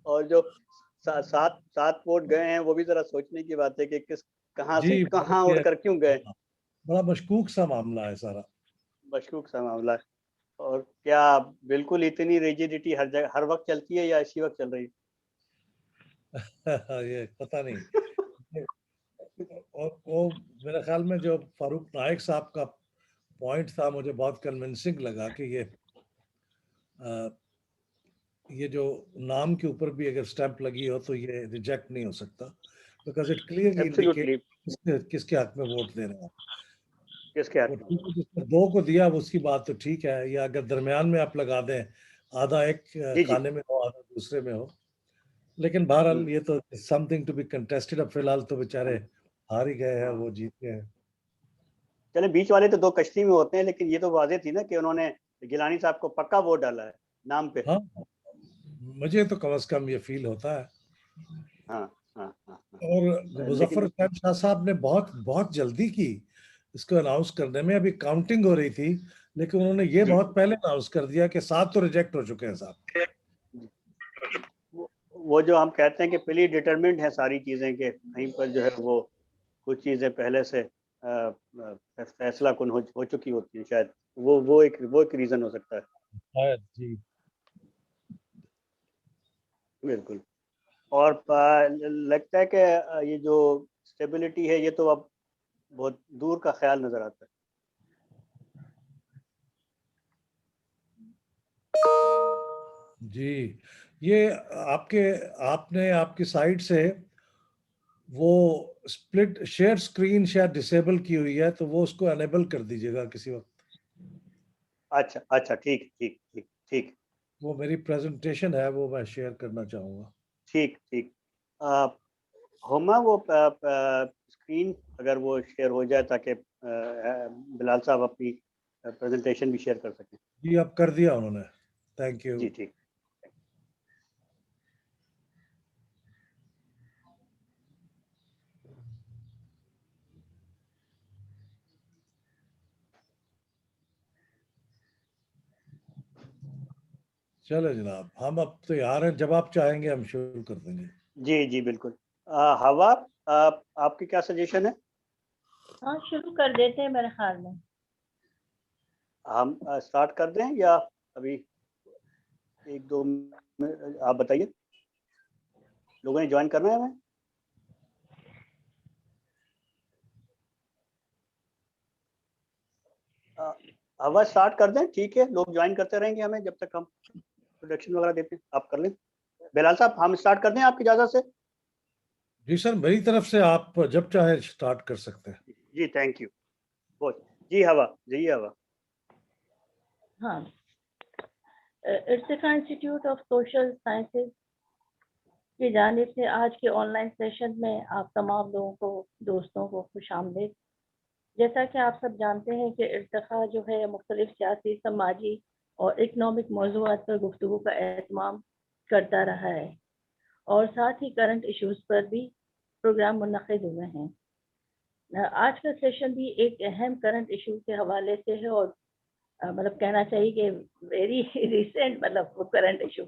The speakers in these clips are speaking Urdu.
اور جو سات ووٹ گئے ہیں وہ بھی ذرا سوچنے کی بات ہے کہ کہاں سے جی کہاں اڑ کر کیوں گئے. بڑا مشکوک سا معاملہ ہے سارا. مشکوک سا معاملہ ہے. اور کیا بالکل اتنی ریجیڈیٹی ہر جگہ ہر وقت چلتی ہے یا اسی وقت چل رہی ہے؟ یہ پتہ نہیں. اور وہ میرے خیال میں جو فاروق نائک صاحب کا پوائنٹ تھا مجھے بہت کنونسنگ لگا کہ یہ جو نام کے اوپر بھی اگر اسٹیمپ لگی ہو تو یہ ریجیکٹ نہیں ہو سکتا, because it clearly absolutely. Indicate کس کے حق میں ووٹ دے رہے ہیں. کس کے حق وہ میں؟ ٹھیک ہے جس نے 2 کو دیا اس کی بات تو ٹھیک ہے, یا اگر درمیان میں آپ لگا دیں آدھا ایک جی جی. کھانے میں ہو آدھا دوسرے میں ہو, لیکن بہرحال یہ تو something to be contested. اب فی الحال تو بیچارے ہار ہی گئے ہیں, وہ جیت گئے ہیں. چلے بیچ والے تو 2 کشتی میں ہوتے ہیں, لیکن یہ تو واضح تھی نا کہ انہوں نے گیلانی صاحب کو پکا ووٹ ڈالا ہے نام پہ. ہاں مجھے تو کم از کم یہ فیل ہوتا ہے. ہاں ہاں ہاں. اور لیکن مظفر حسین شاہ صاحب نے بہت جلدی کی اس کو اناؤنس کرنے میں. ابھی کاؤنٹنگ ہو رہی تھی لیکن انہوں نے یہ جی بہت پہلے اناؤنس کر دیا کہ 7 تو ریجیکٹ ہو چکے ہیں صاحب. وہ جو ہم کہتے ہیں کہ پلی ڈیٹرمنٹ ہے ساری چیزیں, کہ کہیں پر جو ہے وہ کچھ چیزیں پہلے سے فیصلہ کن ہو چکی ہوتی ہیں شاید. وہ ایک ریزن ہو سکتا ہے. جی بالکل. اور لگتا ہے کہ یہ جو اسٹیبلٹی ہے یہ تو اب بہت دور کا خیال نظر آتا ہے. جی یہ آپ نے آپ کی سائٹ سے وہ اسپلٹ شیئر اسکرین شاید ڈسیبل کی ہوئی ہے, تو وہ اس کو انیبل کر دیجیے گا کسی وقت. اچھا اچھا ٹھیک ٹھیک ٹھیک ٹھیک. وہ میری پریزنٹیشن ہے وہ میں شیئر کرنا چاہوں گا. ٹھیک ٹھیک. ہوما وہ اسکرین اگر وہ شیئر ہو جائے تاکہ بلال صاحب اپنی پریزنٹیشن بھی شیئر کر سکیں. جی اب کر دیا انہوں نے. Thank you. جی ٹھیک. چلے جناب, ہم اب تیار ہیں, جب آپ چاہیں گے ہم شروع کر دیں گے. جی جی بالکل. ہوا آپ کی کیا سجیشن ہے؟ ہاں شروع کر دیتے ہیں میرے خیال میں. ہم اسٹارٹ کر دیں یا ابھی 1-2 آپ بتائیے, لوگوں نے جوائن کرنا ہے ہمیں؟ ہوا اسٹارٹ کر دیں, ٹھیک ہے, لوگ جوائن کرتے رہیں گے ہمیں جب تک ہم پروڈکشن وغیرہ دیتے ہیں. آپ کر لیں بلال صاحب, ہم اسٹارٹ کر دیں آپ کی اجازت سے؟ جی سر, میری طرف سے آپ جب چاہیں اسٹارٹ کر سکتے ہیں. جی تھینک یو. جی ہوا, جی ہوا. ہاں, ارتقا انسٹیٹیوٹ آف سوشل سائنسز کی جانب سے آج کے آن لائن سیشن میں آپ تمام لوگوں کو, دوستوں کو خوش آمدید. جیسا کہ آپ سب جانتے ہیں کہ ارتقا جو ہے مختلف سیاسی, سماجی اور اکنامک موضوعات پر گفتگو کا اہتمام کرتا رہا ہے, اور ساتھ ہی کرنٹ ایشوز پر بھی پروگرام منعقد ہوئے ہیں. آج کا سیشن بھی ایک اہم کرنٹ ایشو کے حوالے سے ہے, اور مطلب کہنا چاہیے کہ ویری ریسنٹ مطلب وہ کرنٹ ایشو.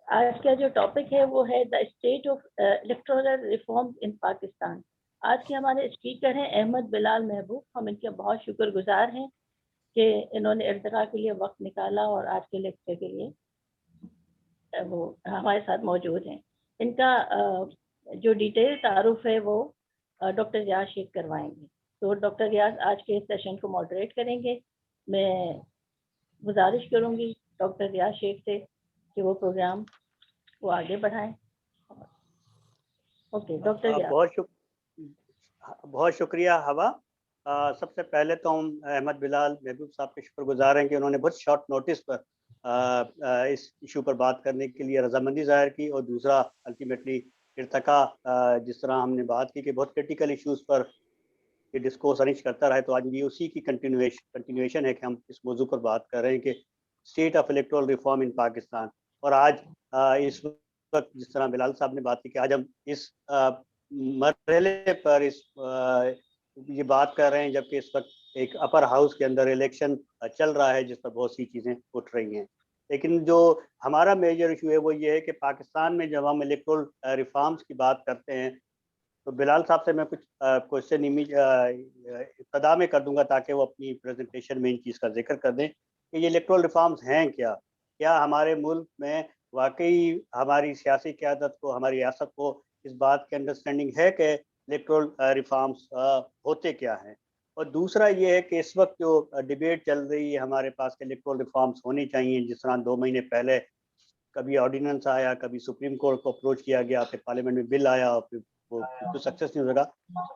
آج کا جو ٹاپک ہے وہ ہے the state of electoral reform in Pakistan. آج کے ہمارے اسپیکر ہیں احمد بلال محبوب. ہم ان کے بہت شکر گزار ہیں کہ انہوں نے ارتقا کے لیے وقت نکالا اور آج کے لیکچر کے لیے وہ ہمارے ساتھ موجود ہیں. ان کا جو ڈیٹیل تعارف ہے وہ ڈاکٹر ریاض شیخ کروائیں گے. تو ڈاکٹر ریاض آج کے سیشن کو ماڈریٹ کریں گے. میں گزارش کروں گی ڈاکٹر ریاض شیخ سے کہ وہ پروگرام کو آگے بڑھائیں. اوکے ڈاکٹر ریاض. بہت شکریہ ہوا. سب سے پہلے تو ہم احمد بلال محبوب صاحب کے شکر گزار ہیں کہ انہوں نے بہت شارٹ نوٹس پر اس ایشو پر بات کرنے کے لیے رضامندی ظاہر کی. اور دوسرا الٹیمیٹلی ارتقا, جس طرح ہم نے بات کی کہ بہت کرٹیکل ایشوز پر یہ ڈسکورس ارینج کرتا رہے, تو آج بھی اسی کی کنٹینویشن ہے کہ ہم اس موضوع پر بات کر رہے ہیں کہ state of electoral reform in Pakistan. اور آج اس وقت جس طرح بلال صاحب نے بات کی کہ آج ہم اس مرحلے پر یہ بات کر رہے ہیں جبکہ اس وقت ایک اپر ہاؤس کے اندر الیکشن چل رہا ہے جس پر بہت سی چیزیں اٹھ رہی ہیں. لیکن جو ہمارا میجر ایشو ہے وہ یہ ہے کہ پاکستان میں جب ہم الیکٹرل ریفارمز کی بات کرتے ہیں تو بلال صاحب سے میں کچھ کوشچن ابتدا میں کر دوں گا تاکہ وہ اپنی پریزنٹیشن میں ان چیز کا ذکر کر دیں کہ یہ الیکٹرل ریفارمز ہیں کیا ہمارے ملک میں واقعی ہماری سیاسی قیادت کو, ہماری ریاست کو اس بات کی انڈرسٹینڈنگ ہے کہ الیکٹرل ریفارمز ہوتے کیا ہیں. اور دوسرا یہ ہے کہ اس وقت جو ڈیبیٹ چل رہی ہے ہمارے پاس کہ الیکٹرل ریفارمز ہونی چاہیے, جس طرح 2 مہینے پہلے کبھی آرڈیننس آیا, کبھی سپریم کورٹ کو اپروچ کیا گیا, پھر پارلیمنٹ میں بل آیا اور پھر وہ سکسیس نہیں ہوگا.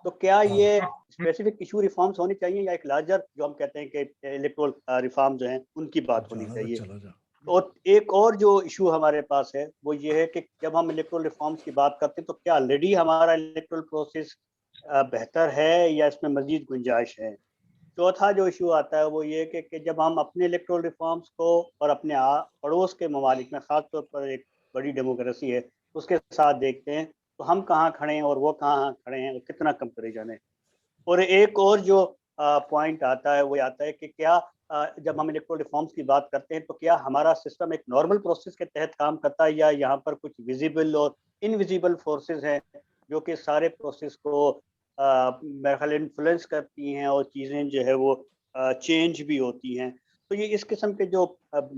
تو کیا یہ اسپیسیفک ایشو ریفارمز ہونی چاہیے یا ایک لارجر جو ہم کہتے ہیں کہ الیکٹرل ریفارم جو ہیں ان کی بات ہونی چاہیے؟ اور ایک اور جو ایشو ہمارے پاس ہے وہ یہ ہے کہ جب ہم الیکٹرل ریفارمز کی بات کرتے ہیں تو کیا آلریڈی ہمارا الیکٹرل پروسیس بہتر ہے یا اس میں مزید گنجائش ہے؟ چوتھا جو ایشو آتا ہے وہ یہ کہ جب ہم اپنے الیکٹرل ریفارمز کو اور اپنے پڑوس کے ممالک میں, خاص طور پر ایک بڑی ڈیموکریسی ہے اس کے ساتھ دیکھتے ہیں تو ہم کہاں کھڑے ہیں اور وہ کہاں کھڑے ہیں اور کتنا کمپیریزن ہے. اور ایک اور جو پوائنٹ آتا ہے وہ آتا ہے کہ کیا جب ہم الیکٹرل ریفارمز کی بات کرتے ہیں تو کیا ہمارا سسٹم ایک نارمل پروسیس کے تحت کام کرتا ہے یا یہاں پر کچھ ویزیبل اور انویزیبل فورسز ہیں جو کہ سارے پروسیس کو میرے خیال انفلوئنس کرتی ہیں اور چیزیں جو ہے وہ چینج بھی ہوتی ہیں. تو یہ اس قسم کے جو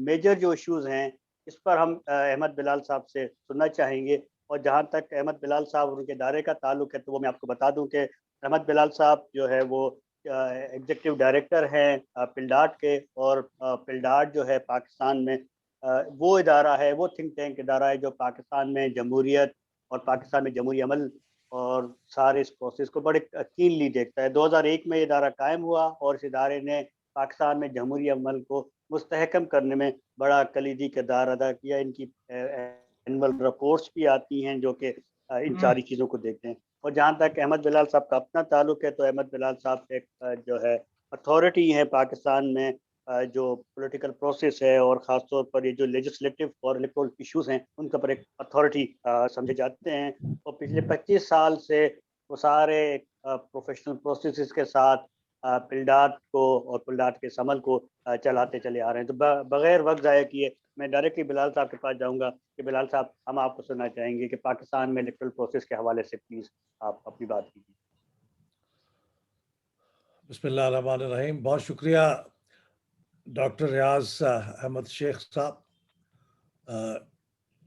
میجر جو ایشوز ہیں اس پر ہم احمد بلال صاحب سے سننا چاہیں گے. اور جہاں تک احمد بلال صاحب اور ان کے ادارے کا تعلق ہے تو وہ میں آپ کو بتا دوں کہ احمد بلال صاحب جو ہے وہ ایگزیکٹو ڈائریکٹر ہیں پلڈاٹ کے, اور پلڈاٹ جو ہے پاکستان میں وہ ادارہ ہے, وہ تھنک ٹینک ادارہ ہے جو پاکستان میں جمہوریت اور پاکستان میں جمہوری عمل اور سارے اس پروسیس کو بڑے کینلی دیکھتا ہے. 2001 میں یہ ادارہ قائم ہوا اور اس ادارے نے پاکستان میں جمہوری عمل کو مستحکم کرنے میں بڑا کلیدی کردار ادا کیا. ان کی اینول رپورٹس بھی آتی ہیں جو کہ ان ساری چیزوں کو دیکھتے ہیں. اور جہاں تک احمد بلال صاحب کا اپنا تعلق ہے تو احمد بلال صاحب ایک جو ہے اتھارٹی ہے پاکستان میں جو پولیٹیکل پروسیس ہے اور خاص طور پر یہ جو لیجسلیٹو اور الیکٹرل ایشوز ہیں ان کے اوپر ایک اتھارٹی سمجھے جاتے ہیں. اور پچھلے 25 سال سے وہ سارے پروفیشنل پروسیسز کے ساتھ پلڈاٹ کو اور پلڈاٹ کے عمل کو چلاتے چلے آ رہے ہیں. تو بغیر وقت ضائع کیے میں ڈائریکٹلی بلال صاحب کے پاس جاؤں گا کہ بلال صاحب ہم آپ کو سننا چاہیں گے کہ پاکستان میں الیکٹرل پروسیس کے حوالے سے پلیز آپ اپنی بات کیجیے. بسم اللہ الرحمن الرحیم. بہت شکریہ doctor Riyadh Ahmed Sheikh Sahib,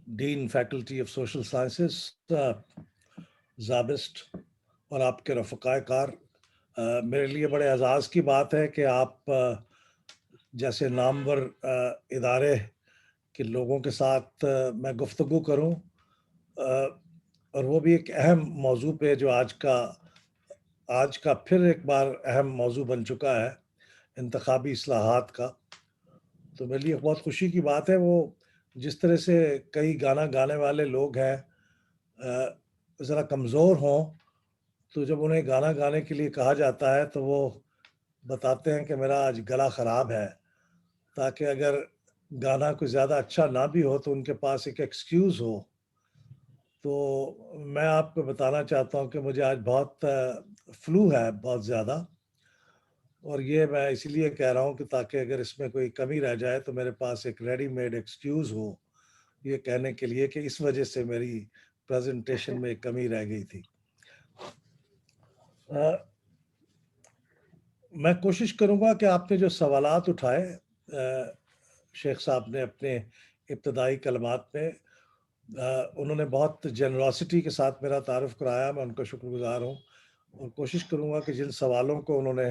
dean faculty of social sciences SZABIST, اور آپ کے رفقائے کار. میرے لیے بڑے اعزاز کی بات ہے کہ آپ جیسے نامور ادارے کے لوگوں کے ساتھ میں گفتگو کروں, اور وہ بھی ایک اہم موضوع پہ جو آج کا پھر ایک بار اہم موضوع بن چکا ہے, انتخابی اصلاحات کا. تو میرے لیے بہت خوشی کی بات ہے. وہ جس طرح سے کئی گانا گانے والے لوگ ہیں ذرا کمزور ہوں تو جب انہیں گانا گانے کے لیے کہا جاتا ہے تو وہ بتاتے ہیں کہ میرا آج گلا خراب ہے, تاکہ اگر گانا کوئی زیادہ اچھا نہ بھی ہو تو ان کے پاس ایک ایکسکیوز ہو. تو میں آپ کو بتانا چاہتا ہوں کہ مجھے آج بہت فلو ہے, بہت زیادہ, اور یہ میں اسی لیے کہہ رہا ہوں کہ تاکہ اگر اس میں کوئی کمی رہ جائے تو میرے پاس ایک ریڈی میڈ ایکسکیوز ہو یہ کہنے کے لیے کہ اس وجہ سے میری پریزنٹیشن میں ایک کمی رہ گئی تھی. میں کوشش کروں گا کہ آپ نے جو سوالات اٹھائے شیخ صاحب نے اپنے ابتدائی کلمات میں, انہوں نے بہت جنراسٹی کے ساتھ میرا تعارف کرایا, میں ان کا شکر گزار ہوں, اور کوشش کروں گا کہ جن سوالوں کو انہوں نے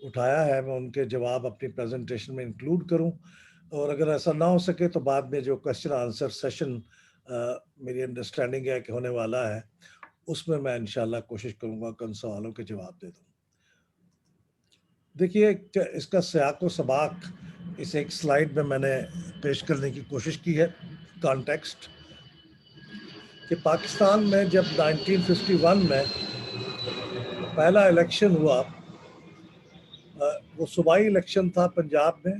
اٹھایا ہے میں ان کے جواب اپنی پریزنٹیشن میں انکلوڈ کروں, اور اگر ایسا نہ ہو سکے تو بعد میں جو کوشچن آنسر سیشن میری انڈرسٹینڈنگ ہے کہ ہونے والا ہے اس میں انشاءاللہ کوشش کروں گا کہ ان سوالوں کے جواب دے دوں. دیکھیے اس کا سیاق و سباق اس ایک سلائیڈ میں نے پیش کرنے کی کوشش کی ہے. کانٹیکسٹ کہ پاکستان میں جب 1951 میں پہلا الیکشن ہوا, وہ صوبائی الیکشن تھا پنجاب میں,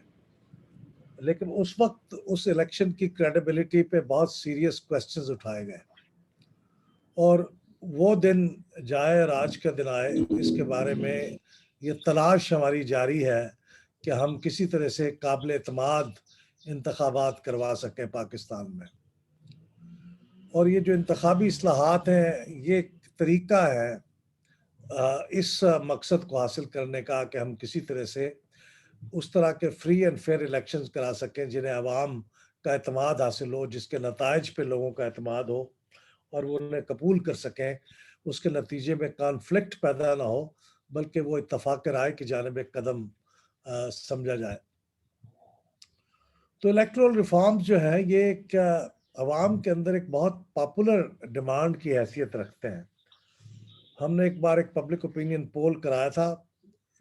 لیکن اس وقت اس الیکشن کی کریڈیبلٹی پہ بہت سیریس کوسچنز اٹھائے گئے, اور وہ دن جائے اور آج کا دن آئے اس کے بارے میں یہ تلاش ہماری جاری ہے کہ ہم کسی طرح سے قابل اعتماد انتخابات کروا سکیں پاکستان میں. اور یہ جو انتخابی اصلاحات ہیں یہ ایک طریقہ ہے اس مقصد کو حاصل کرنے کا کہ ہم کسی طرح سے اس طرح کے فری اینڈ فیئر الیکشنز کرا سکیں جنہیں عوام کا اعتماد حاصل ہو، جس کے نتائج پہ لوگوں کا اعتماد ہو اور وہ انہیں قبول کر سکیں. اس کے نتیجے میں کانفلکٹ پیدا نہ ہو بلکہ وہ اتفاق رائے کی جانب ایک قدم سمجھا جائے. تو الیکٹرل ریفارمز جو ہیں یہ ایک عوام کے اندر ایک بہت پاپولر ڈیمانڈ کی حیثیت رکھتے ہیں. ہم نے ایک بار ایک پبلک اوپینین پول کرایا تھا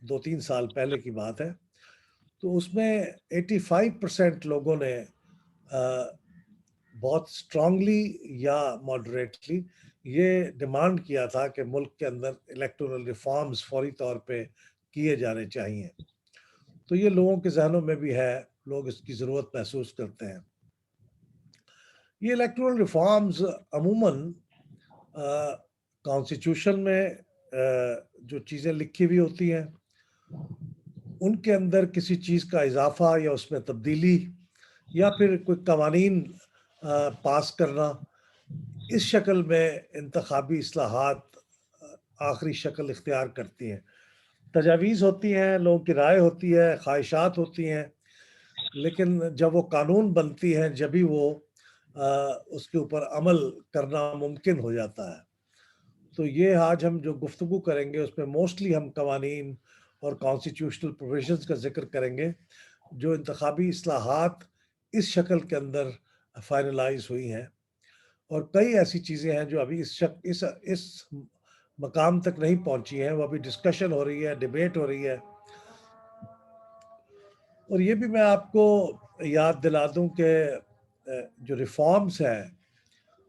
2-3 سال پہلے کی بات ہے، تو اس میں 85% لوگوں نے بہت اسٹرانگلی یا ماڈریٹلی یہ ڈیمانڈ کیا تھا کہ ملک کے اندر الیکٹورل ریفارمز فوری طور پہ کیے جانے چاہیے. تو یہ لوگوں کے ذہنوں میں بھی ہے، لوگ اس کی ضرورت محسوس کرتے ہیں. یہ الیکٹورل ریفارمز عموماً کانسٹیٹیوشن میں جو چیزیں لکھی ہوئی ہوتی ہیں ان کے اندر کسی چیز کا اضافہ یا اس میں تبدیلی یا پھر کوئی قوانین پاس کرنا، اس شکل میں انتخابی اصلاحات آخری شکل اختیار کرتی ہیں. تجاویز ہوتی ہیں، لوگوں کی رائے ہوتی ہے، خواہشات ہوتی ہیں، لیکن جب وہ قانون بنتی ہیں جبھی وہ اس کے اوپر عمل کرنا ممکن ہو جاتا ہے. تو یہ آج ہم جو گفتگو کریں گے اس میں موسٹلی ہم قوانین اور کانسٹیٹیوشنل پروویژنز کا ذکر کریں گے جو انتخابی اصلاحات اس شکل کے اندر فائنلائز ہوئی ہیں. اور کئی ایسی چیزیں ہیں جو ابھی اس مقام تک نہیں پہنچی ہیں، وہ ابھی ڈسکشن ہو رہی ہے، ڈیبیٹ ہو رہی ہے. اور یہ بھی میں آپ کو یاد دلا دوں کہ جو ریفارمز ہیں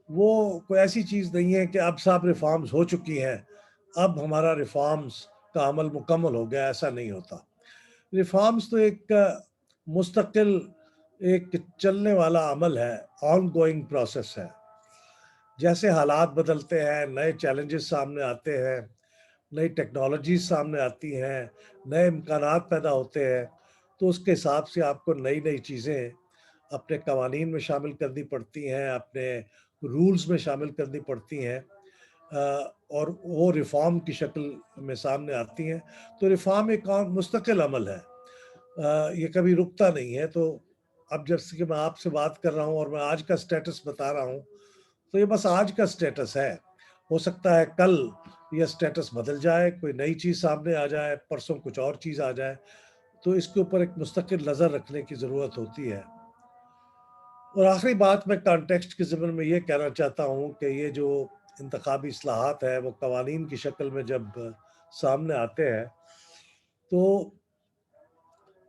وہ کوئی ایسی چیز نہیں ہے کہ اب صاحب ریفارمز ہو چکی ہیں اب ہمارا ریفارمز کا عمل مکمل ہو گیا، ایسا نہیں ہوتا. ریفارمز تو ایک مستقل ایک چلنے والا عمل ہے، آن گوئنگ پروسیس ہے. جیسے حالات بدلتے ہیں، نئے چیلنجز سامنے آتے ہیں، نئی ٹیکنالوجیز سامنے آتی ہیں، نئے امکانات پیدا ہوتے ہیں، تو اس کے حساب سے آپ کو نئی چیزیں اپنے قوانین میں شامل کرنی پڑتی ہیں، اپنے رولز میں شامل کرنی پڑتی ہیں، اور وہ ریفارم کی شکل میں سامنے آتی ہیں. تو ریفارم ایک مستقل عمل ہے، یہ کبھی رکتا نہیں ہے. تو اب جیسے کہ میں آپ سے بات کر رہا ہوں اور میں آج کا سٹیٹس بتا رہا ہوں تو یہ بس آج کا سٹیٹس ہے. ہو سکتا ہے کل یہ سٹیٹس بدل جائے، کوئی نئی چیز سامنے آ جائے، پرسوں کچھ اور چیز آ جائے. تو اس کے اوپر ایک مستقل نظر رکھنے کی ضرورت ہوتی ہے. اور آخری بات میں کانٹیکسٹ کے ضمن میں یہ کہنا چاہتا ہوں کہ یہ جو انتخابی اصلاحات ہے وہ قوانین کی شکل میں جب سامنے آتے ہیں تو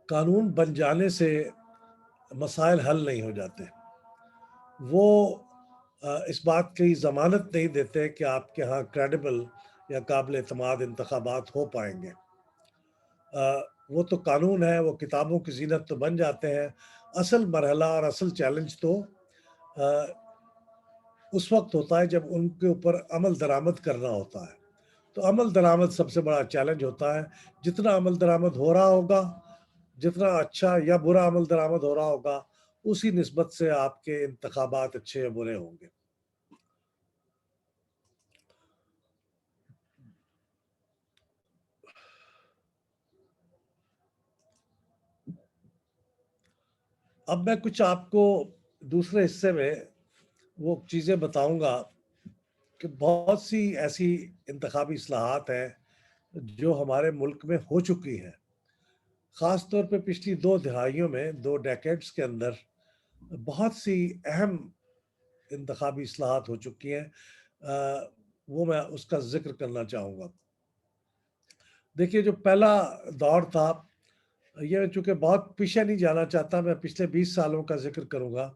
قانون بن جانے سے مسائل حل نہیں ہو جاتے. وہ اس بات کی ضمانت نہیں دیتے کہ آپ کے ہاں کریڈیبل یا قابل اعتماد انتخابات ہو پائیں گے. وہ تو قانون ہے، وہ کتابوں کی زینت تو بن جاتے ہیں. اصل مرحلہ اور اصل چیلنج تو اس وقت ہوتا ہے جب ان کے اوپر عمل درآمد کرنا ہوتا ہے. تو عمل درآمد سب سے بڑا چیلنج ہوتا ہے. جتنا عمل درآمد ہو رہا ہوگا، جتنا اچھا یا برا عمل درآمد ہو رہا ہوگا، اسی نسبت سے آپ کے انتخابات اچھے یا برے ہوں گے. اب میں کچھ آپ کو دوسرے حصے میں وہ چیزیں بتاؤں گا کہ بہت سی ایسی انتخابی اصلاحات ہیں جو ہمارے ملک میں ہو چکی ہیں. خاص طور پہ پچھلی 2 دہائیوں میں 2 ڈیکیڈز کے اندر بہت سی اہم انتخابی اصلاحات ہو چکی ہیں. وہ میں اس کا ذکر کرنا چاہوں گا. دیکھیے جو پہلا دور تھا، یہ چونکہ بہت پیچھے نہیں جانا چاہتا، میں پچھلے 20 سالوں کا ذکر کروں گا.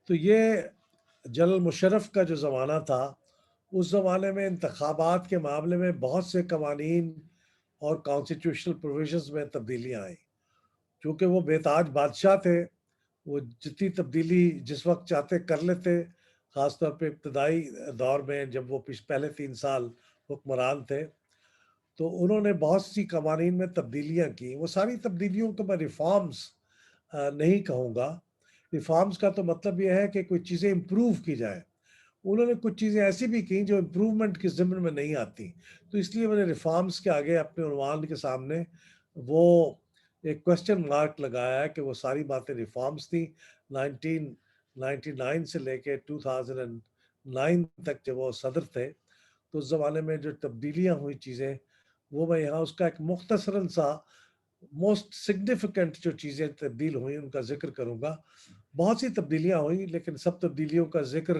تو یہ جنرل مشرف کا جو زمانہ تھا، اس زمانے میں انتخابات کے معاملے میں بہت سے قوانین اور کانسٹیٹیوشنل پروویژنز میں تبدیلیاں آئیں. چونکہ وہ بے تاج بادشاہ تھے، وہ جتنی تبدیلی جس وقت چاہتے کر لیتے. خاص طور پہ ابتدائی دور میں جب وہ پہلے 3 سال حکمران تھے تو انہوں نے بہت سی قوانین میں تبدیلیاں کی. وہ ساری تبدیلیوں کو میں ریفارمز نہیں کہوں گا. ریفارمز کا تو مطلب یہ ہے کہ کوئی چیزیں امپروو کی جائیں. انہوں نے کچھ چیزیں ایسی بھی کی جو امپروومنٹ کے ضمن میں نہیں آتی, تو اس لیے میں نے ریفارمز کے آگے اپنے عنوان کے سامنے وہ ایک کوشچن مارک لگایا ہے کہ وہ ساری باتیں ریفارمز تھیں. 1999 سے لے کے 2009 تک جب وہ صدر تھے تو اس زمانے میں جو تبدیلیاں ہوئی چیزیں, وہ میں یہاں اس کا ایک مختصراً سا موسٹ سگنیفیکنٹ جو چیزیں تبدیل ہوئیں ان کا ذکر کروں گا. بہت سی تبدیلیاں ہوئیں لیکن سب تبدیلیوں کا ذکر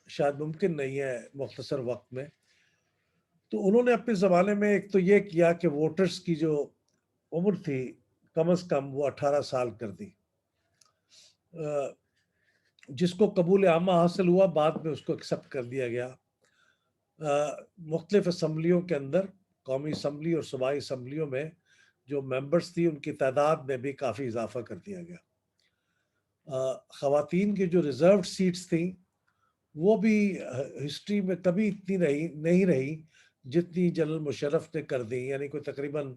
شاید ممکن نہیں ہے مختصر وقت میں. تو انہوں نے اپنے زمانے میں ایک تو یہ کیا کہ ووٹرز کی جو عمر تھی کم از کم وہ 18 سال کر دی, جس کو قبول عامہ حاصل ہوا, بعد میں اس کو ایکسیپٹ کر دیا گیا. مختلف اسمبلیوں کے اندر, قومی اسمبلی اور صوبائی اسمبلیوں میں جو ممبرز تھی ان کی تعداد میں بھی کافی اضافہ کر دیا گیا. خواتین کی جو ریزروڈ سیٹس تھیں وہ بھی ہسٹری میں کبھی اتنی نہیں رہی جتنی جنرل مشرف نے کر دی, یعنی کوئی تقریباً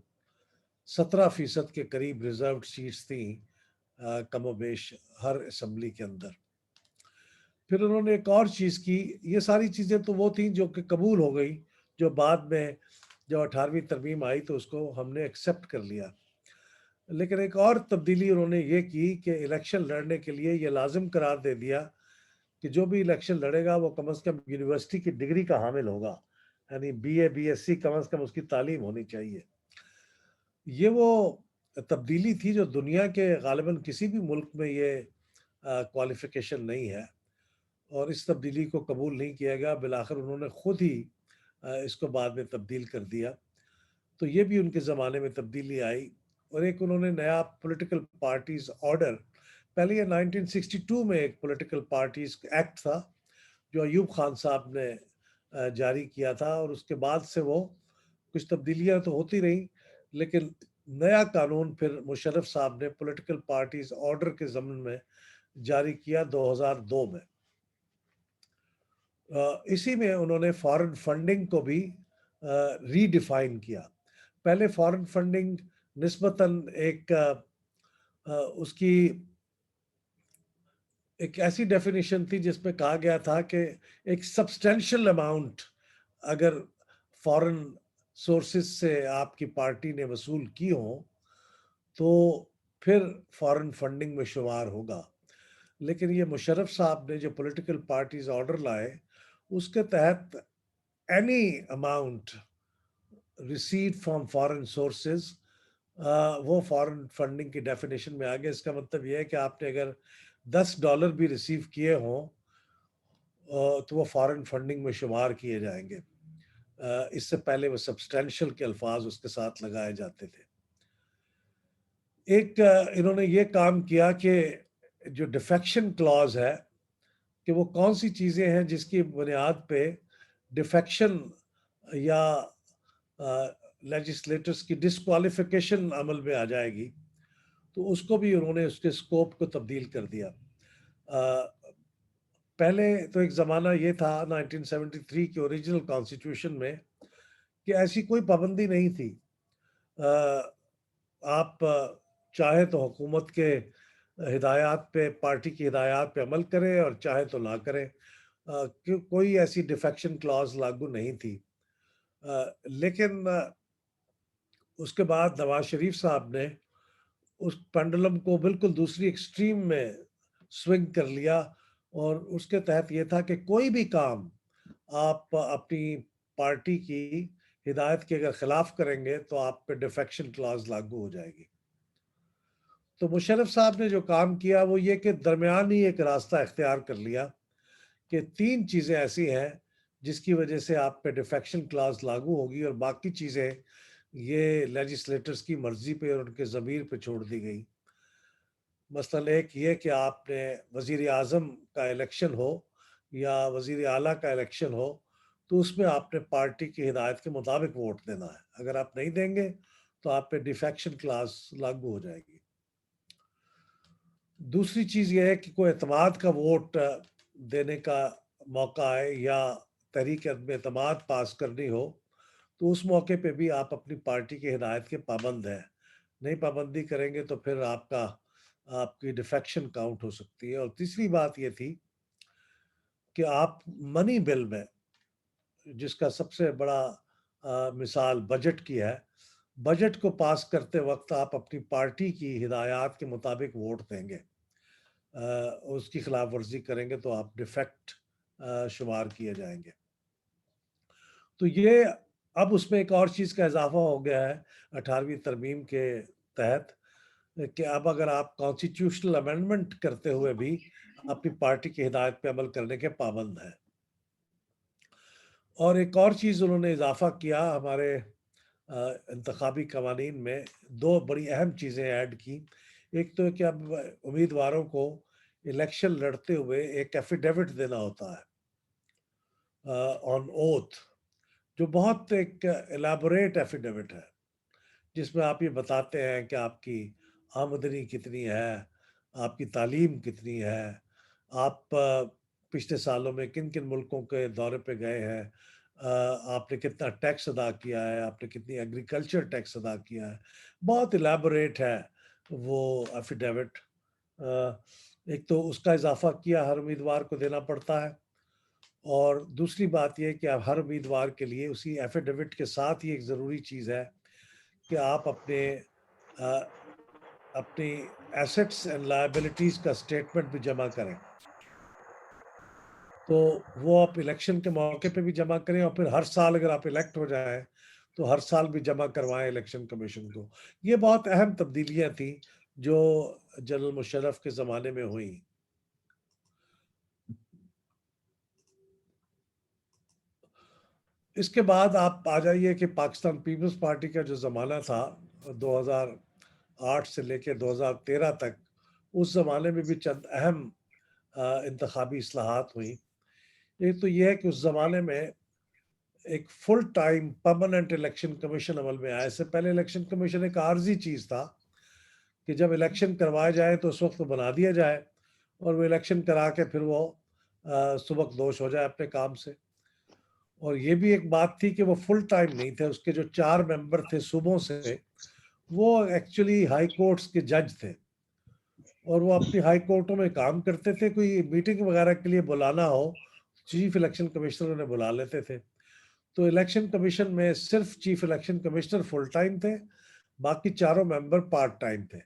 17% کے قریب ریزروڈ سیٹس تھیں کم و بیش ہر اسمبلی کے اندر. پھر انہوں نے ایک اور چیز کی, یہ ساری چیزیں تو وہ تھیں جو کہ قبول ہو گئی, جو بعد میں جب 18ویں ترمیم آئی تو اس کو ہم نے ایکسیپٹ کر لیا. لیکن ایک اور تبدیلی انہوں نے یہ کی کہ الیکشن لڑنے کے لیے یہ لازم قرار دے دیا کہ جو بھی الیکشن لڑے گا وہ کم از کم یونیورسٹی کی ڈگری کا حامل ہوگا, یعنی بی ایس سی کم از کم اس کی تعلیم ہونی چاہیے. یہ وہ تبدیلی تھی جو دنیا کے غالباً کسی بھی ملک میں یہ کوالیفیکیشن نہیں ہے, اور اس تبدیلی کو قبول نہیں کیا گیا. بالآخر انہوں نے خود ہی اس کو بعد میں تبدیل کر دیا. تو یہ بھی ان کے زمانے میں تبدیلی آئی. اور ایک انہوں نے نیا پولیٹیکل پارٹیز آرڈر, پہلے یہ 1962 میں ایک پولیٹیکل پارٹیز ایکٹ تھا جو ایوب خان صاحب نے جاری کیا تھا, اور اس کے بعد سے وہ کچھ تبدیلیاں تو ہوتی رہیں, لیکن نیا قانون پھر مشرف صاحب نے پولیٹیکل پارٹیز آرڈر کے ضمن میں جاری کیا 2002 میں. اسی میں انہوں نے فارن فنڈنگ کو بھی ری ڈیفائن کیا. پہلے فارن فنڈنگ نسبتاً ایک اس کی ایک ایسی ڈیفینیشن تھی جس میں کہا گیا تھا کہ ایک سبسٹینشل اماؤنٹ اگر فارن سورسز سے آپ کی پارٹی نے وصول کی ہوں تو پھر فارن فنڈنگ میں شمار ہوگا. لیکن یہ مشرف صاحب نے جو پولیٹیکل پارٹیز آرڈر لائے اس کے تحت any amount received from foreign sources وہ فارن فنڈنگ کی ڈیفینیشن میں آ گیا. اس کا مطلب یہ ہے کہ آپ نے اگر $10 بھی ریسیو کیے ہوں تو وہ فارن فنڈنگ میں شمار کیے جائیں گے. اس سے پہلے وہ سبسٹینشل کے الفاظ اس کے ساتھ لگائے جاتے تھے. ایک انہوں نے یہ کام کیا کہ جو ڈیفیکشن کلاز ہے کہ وہ کون سی چیزیں ہیں جس کی بنیاد پہ ڈیفیکشن یا لیجسلیٹرز کی ڈسکوالیفیکیشن عمل میں آ جائے گی, تو اس کو بھی انہوں نے اس کے سکوپ کو تبدیل کر دیا. پہلے تو ایک زمانہ یہ تھا 1973 کے اوریجنل کانسٹیٹیوشن میں کہ ایسی کوئی پابندی نہیں تھی. آپ چاہے تو حکومت کے ہدایات پہ, پارٹی کی ہدایات پہ عمل کریں اور چاہے تو نہ کریں, کوئی ایسی ڈیفیکشن کلاز لاگو نہیں تھی. لیکن اس کے بعد نواز شریف صاحب نے اس پینڈولم کو بالکل دوسری ایکسٹریم میں سوئنگ کر لیا, اور اس کے تحت یہ تھا کہ کوئی بھی کام آپ اپنی پارٹی کی ہدایت کے اگر خلاف کریں گے تو آپ پہ ڈیفیکشن کلاز لاگو ہو جائے گی. تو مشرف صاحب نے جو کام کیا وہ یہ کہ درمیانی ایک راستہ اختیار کر لیا کہ 3 چیزیں ایسی ہیں جس کی وجہ سے آپ پہ ڈیفیکشن کلاز لاگو ہوگی, اور باقی چیزیں یہ لیجسلیٹرز کی مرضی پہ اور ان کے ضمیر پہ چھوڑ دی گئی. مثلا ایک یہ کہ آپ نے وزیر اعظم کا الیکشن ہو یا وزیر اعلیٰ کا الیکشن ہو تو اس میں آپ نے پارٹی کی ہدایت کے مطابق ووٹ دینا ہے. اگر آپ نہیں دیں گے تو آپ پہ ڈیفیکشن کلاز لاگو ہو جائے گی. دوسری چیز یہ ہے کہ کوئی اعتماد کا ووٹ دینے کا موقع آئے یا تحریک عدم اعتماد پاس کرنی ہو تو اس موقع پہ بھی آپ اپنی پارٹی کی ہدایت کے پابند ہیں. نہیں پابندی کریں گے تو پھر آپ کا آپ کی ڈیفیکشن کاؤنٹ ہو سکتی ہے. اور تیسری بات یہ تھی کہ آپ منی بل میں، جس کا سب سے بڑا مثال بجٹ کی ہے، بجٹ کو پاس کرتے وقت آپ اپنی پارٹی کی ہدایات کے مطابق ووٹ دیں گے. اس کی خلاف ورزی کریں گے تو آپ ڈیفیکٹ شمار کیے جائیں گے. تو یہ اب اس میں ایک اور چیز کا اضافہ ہو گیا ہے 18ویں ترمیم کے تحت، کہ اب اگر آپ کانسٹیٹیوشنل امینڈمنٹ کرتے ہوئے بھی اپنی پارٹی کی ہدایت پہ عمل کرنے کے پابند ہیں. اور ایک اور چیز انہوں نے اضافہ کیا ہمارے انتخابی قوانین میں، دو بڑی اہم چیزیں ایڈ کی. ایک تو کہ اب امیدواروں کو الیکشن لڑتے ہوئے ایک ایفیڈیوٹ دینا ہوتا ہے آن اوتھ، جو بہت ایک الیبوریٹ ایفیڈیوٹ ہے، جس میں آپ یہ بتاتے ہیں کہ آپ کی آمدنی کتنی ہے، آپ کی تعلیم کتنی ہے، آپ پچھلے سالوں میں کن کن ملکوں کے دورے پہ گئے ہیں، آپ نے کتنا ٹیکس ادا کیا ہے، آپ نے کتنی ایگریکلچر ٹیکس ادا کیا ہے. بہت الیبوریٹ ہے وہ ایفیڈیوٹ. ایک تو اس کا اضافہ کیا ہر امیدوار کو دینا پڑتا ہے، اور دوسری بات یہ کہ ہر امیدوار کے لیے اسی ایفیڈیوٹ کے ساتھ یہ ایک ضروری چیز ہے کہ آپ اپنی ایسٹس اینڈ لائبلٹیز کا اسٹیٹمنٹ بھی جمع کریں. تو وہ آپ الیکشن کے موقع پہ بھی جمع کریں، اور پھر ہر سال اگر آپ الیکٹ ہو جائیں تو ہر سال بھی جمع کروائیں الیکشن کمیشن کو. یہ بہت اہم تبدیلیاں تھیں جو جنرل مشرف کے زمانے میں ہوئیں. اس کے بعد آپ آ جائیے کہ پاکستان پیپلز پارٹی کا جو زمانہ تھا 2008 سے لے کے 2013 تک، اس زمانے میں بھی چند اہم انتخابی اصلاحات ہوئیں. ایک تو یہ ہے کہ اس زمانے میں ایک full time permanent election commission عمل میں آیا. اس سے پہلے الیکشن کمیشن ایک عارضی چیز تھا کہ جب الیکشن کروائے جائے تو اس وقت بنا دیا جائے، اور وہ الیکشن کرا کے پھر وہ سبک دوش ہو جائے اپنے کام سے. اور یہ بھی ایک بات تھی کہ وہ فل ٹائم نہیں تھے. اس کے جو 4 ممبر تھے صوبوں سے، وہ ایکچولی ہائی کورٹس کے جج تھے، اور وہ اپنی ہائی کورٹوں میں کام کرتے تھے. کوئی میٹنگ وغیرہ کے لیے بلانا ہو، چیف الیکشن کمشنر انہیں بلا لیتے تھے. تو الیکشن کمیشن میں صرف chief election commissioner full time تھے، باقی چاروں ممبر پارٹ ٹائم تھے.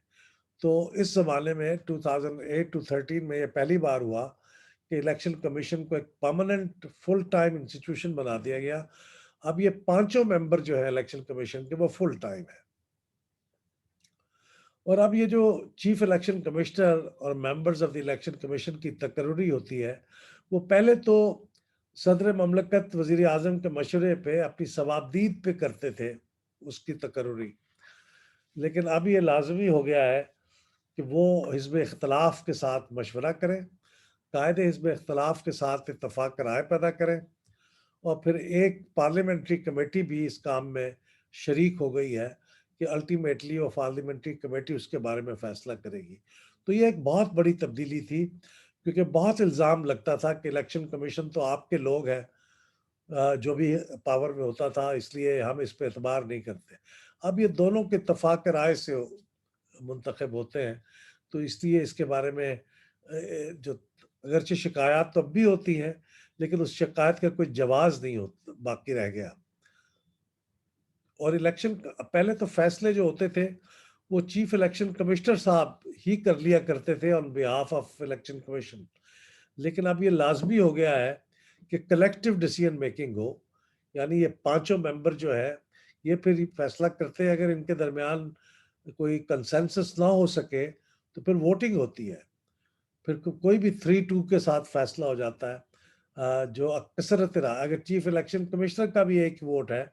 تو اس زمانے میں 2008-13 میں یہ پہلی بار ہوا کہ الیکشن کمیشن کو ایک پرماننٹ فل ٹائم انسٹیٹیوشن بنا دیا گیا. اب یہ 5 ممبر جو ہے الیکشن کمیشن کے، وہ فل ٹائم ہے. اور اب یہ جو چیف الیکشن کمشنر اور members of the election commission کی تقرری ہوتی ہے، وہ پہلے تو صدر مملکت وزیر اعظم کے مشورے پہ اپنی صوابدید پہ کرتے تھے اس کی تقرری، لیکن اب یہ لازمی ہو گیا ہے کہ وہ حزب اختلاف کے ساتھ مشورہ کریں، قائد حزب اختلاف کے ساتھ اتفاق رائے پیدا کریں، اور پھر ایک پارلیمنٹری کمیٹی بھی اس کام میں شریک ہو گئی ہے کہ الٹیمیٹلی وہ پارلیمنٹری کمیٹی اس کے بارے میں فیصلہ کرے گی. تو یہ ایک بہت بڑی تبدیلی تھی، کیونکہ بہت الزام لگتا تھا کہ الیکشن کمیشن تو آپ کے لوگ ہیں، جو بھی پاور میں ہوتا تھا، اس لیے ہم اس پہ اعتبار نہیں کرتے. اب یہ دونوں کے اتفاق رائے سے منتخب ہوتے ہیں، تو اس لیے اس کے بارے میں جو اگرچہ شکایات تو اب بھی ہوتی ہیں، لیکن اس شکایت کا کوئی جواز نہیں باقی رہ گیا. اور الیکشن پہلے تو فیصلے جو ہوتے تھے وہ چیف الیکشن کمشنر صاحب ہی کر لیا کرتے تھے آن بیہاف آف الیکشن کمیشن، لیکن اب یہ لازمی ہو گیا ہے کہ کلیکٹیو ڈیسیژن میکنگ ہو. یعنی یہ 5 ممبر جو ہے یہ پھر فیصلہ کرتے ہیں. اگر ان کے درمیان کوئی کنسنسس نہ ہو سکے تو پھر ووٹنگ ہوتی ہے، پھر کوئی بھی 3-2 کے ساتھ فیصلہ ہو جاتا ہے، جو اکثرت رہا. اگر چیف الیکشن کمشنر کا بھی ایک ووٹ ہے،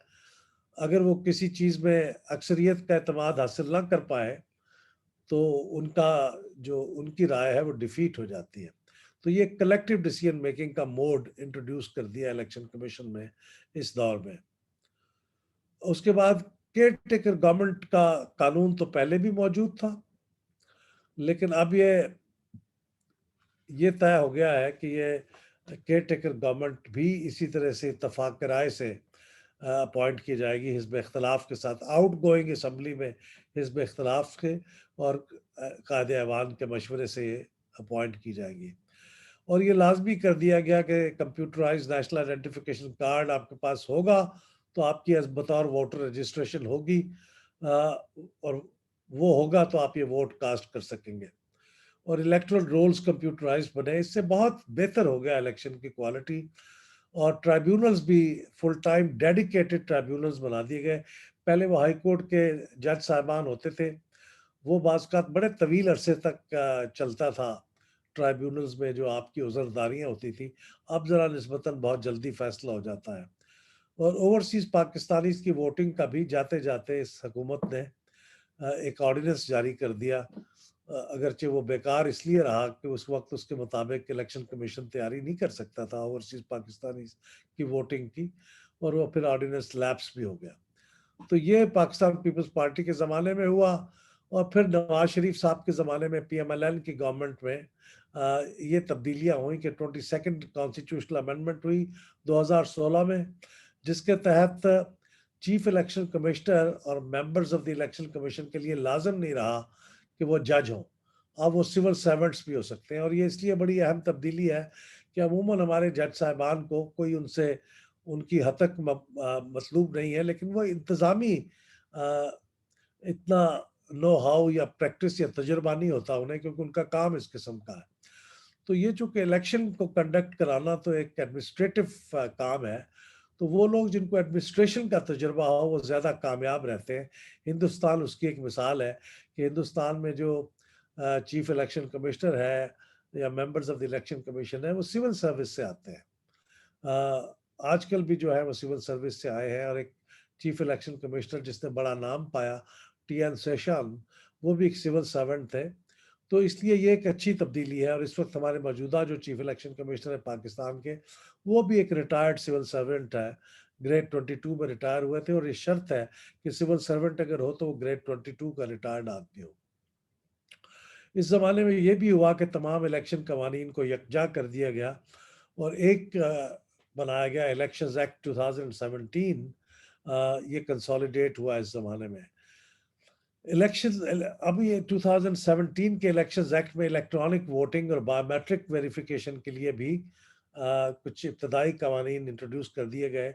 اگر وہ کسی چیز میں اکثریت کا اعتماد حاصل نہ کر پائے تو ان کی رائے ہے وہ ڈیفیٹ ہو جاتی ہے. تو یہ کلیکٹیو ڈیسیژن میکنگ کا موڈ انٹروڈیوس کر دیا الیکشن کمیشن میں اس دور میں. اس کے بعد کیئر ٹیکر گورنمنٹ کا قانون تو پہلے بھی موجود تھا، لیکن اب یہ طے ہو گیا ہے کہ یہ کیئر ٹیکر گورنمنٹ بھی اسی طرح سے اتفاق رائے سے اپوائنٹ کی جائے گی حزب اختلاف کے ساتھ، آؤٹ گوئنگ اسمبلی میں حزب اختلاف کے اور قائد ایوان کے مشورے سے یہ اپوائنٹ کی جائے گی۔ اور یہ لازمی کر دیا گیا کہ کمپیوٹرائز نیشنل آئیڈینٹیفیکیشن کارڈ آپ کے پاس ہوگا تو آپ کی بطور ووٹر رجسٹریشن ہوگی، اور وہ ہوگا تو آپ یہ ووٹ کاسٹ کر سکیں گے۔ اور الیکٹرل رولز کمپیوٹرائز بنے، اس سے بہت بہتر ہو گیا الیکشن کی کوالٹی۔ اور ٹرائیبیونلز بھی فل ٹائم ڈیڈیکیٹڈ ٹرائیبیونلز بنا دیے گئے۔ پہلے وہ ہائی کورٹ کے جج صاحبان ہوتے تھے، وہ بعض اوقات بڑے طویل عرصے تک چلتا تھا ٹرائیبیونلز میں جو آپ کی عذرداریاں ہوتی تھیں، اب ذرا نسبتاً بہت جلدی فیصلہ ہو جاتا ہے۔ اور اوورسیز پاکستانیز کی ووٹنگ کا بھی جاتے جاتے اس حکومت نے ایک آرڈیننس جاری کر دیا، اگرچہ وہ بیکار اس لیے رہا کہ اس وقت اس کے مطابق الیکشن کمیشن تیاری نہیں کر سکتا تھا اوورسیز پاکستانیز کی ووٹنگ کی، اور وہ پھر آرڈیننس لیپس بھی ہو گیا۔ تو یہ پاکستان پیپلز پارٹی کے زمانے میں ہوا، اور پھر نواز شریف صاحب کے زمانے میں پی ایم ایل این کی گورنمنٹ میں یہ تبدیلیاں ہوئیں کہ 22 کانسٹیٹیوشنل امینڈمنٹ ہوئی 2016 میں، جس کے تحت چیف الیکشن کمشنر اور members of the election commission کے لیے لازم نہیں رہا کہ وہ جج ہوں، اب وہ سول سرونٹس بھی ہو سکتے ہیں۔ اور یہ اس لیے بڑی اہم تبدیلی ہے کہ عموماً ہمارے جج صاحبان کو کوئی ان سے ان کی حد تک مطلوب نہیں ہے، لیکن وہ انتظامی اتنا نو ہاؤ یا پریکٹس یا تجربہ نہیں ہوتا انہیں، کیونکہ ان کا کام اس قسم کا ہے۔ تو یہ چونکہ الیکشن کو کنڈکٹ کرانا تو ایک ایڈمنسٹریٹو کام ہے، تو وہ لوگ جن کو ایڈمنسٹریشن کا تجربہ ہو وہ زیادہ کامیاب رہتے ہیں۔ ہندوستان اس کی ایک مثال ہے کہ ہندوستان میں جو چیف الیکشن کمشنر ہے یا members of the election commission ہے، وہ سول سروس سے آتے ہیں۔ آج کل بھی جو ہے وہ سول سروس سے آئے ہیں، اور ایک چیف الیکشن کمشنر جس نے بڑا نام پایا ٹی این سیشان، وہ بھی ایک سول سرونٹ تھے۔ تو اس لیے یہ ایک اچھی تبدیلی ہے۔ اور اس وقت ہمارے موجودہ جو چیف الیکشن کمشنر ہے پاکستان کے، وہ بھی ایک ریٹائرڈ سول سرونٹ ہے، گریڈ 22 میں ریٹائر ہوئے تھے، اور یہ شرط ہے کہ سول سرونٹ اگر ہو تو وہ گریڈ 22 کا ریٹائرڈ آدمی ہو۔ اس زمانے میں یہ بھی ہوا کہ تمام الیکشن قوانین کو یکجا کر دیا گیا، اور ایک بنایا گیا الیکشنز ایکٹ 2017، یہ کنسالیڈیٹ ہوا اس زمانے میں۔ الیکشن اب یہ 2017 کے الیکشنز ایکٹ میں الیکٹرانک ووٹنگ اور بایو میٹرک ویریفیکیشن کے لیے بھی کچھ ابتدائی قوانین انٹروڈیوس کر دیے گئے۔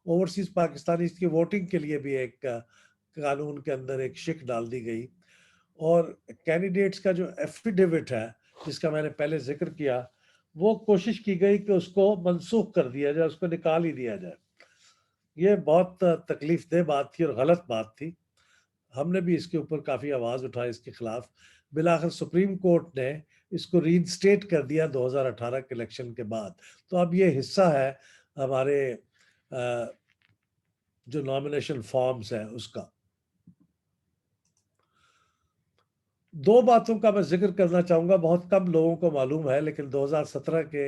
اوورسیز پاکستانیز کی ووٹنگ کے لیے بھی ایک قانون کے اندر ایک شک ڈال دی گئی، اور کینڈیڈیٹس کا جو ایفیڈیوٹ ہے جس کا میں نے پہلے ذکر کیا، وہ کوشش کی گئی کہ اس کو منسوخ کر دیا جائے، اس کو نکال ہی دیا جائے۔ یہ بہت تکلیف دہ بات تھی اور غلط بات تھی، ہم نے بھی اس کے اوپر کافی آواز اٹھائی اس کے خلاف۔ بالآخر سپریم کورٹ نے اس کو ری انسٹیٹ کر دیا 2018 کے الیکشن کے بعد۔ تو اب یہ حصہ ہے ہمارے جو نامینیشن فارمز ہیں اس کا۔ دو باتوں کا میں ذکر کرنا چاہوں گا، بہت کم لوگوں کو معلوم ہے، لیکن 2017 کے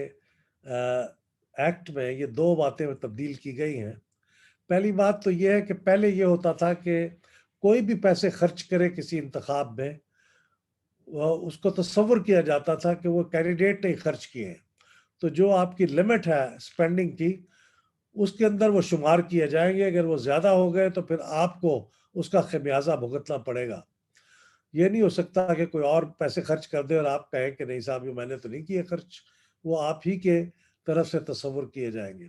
ایکٹ میں یہ دو باتیں تبدیل کی گئی ہیں۔ پہلی بات تو یہ ہے کہ پہلے یہ ہوتا تھا کہ کوئی بھی پیسے خرچ کرے کسی انتخاب میں، اس کو تصور کیا جاتا تھا کہ وہ کینڈیڈیٹ نے خرچ کیے ہیں، تو جو آپ کی لمٹ ہے سپینڈنگ کی اس کے اندر وہ شمار کیے جائیں گے، اگر وہ زیادہ ہو گئے تو پھر آپ کو اس کا خمیازہ بھگتنا پڑے گا۔ یہ نہیں ہو سکتا کہ کوئی اور پیسے خرچ کر دے اور آپ کہیں کہ نہیں صاحب یہ میں نے تو نہیں کیے خرچ، وہ آپ ہی کے طرف سے تصور کیے جائیں گے۔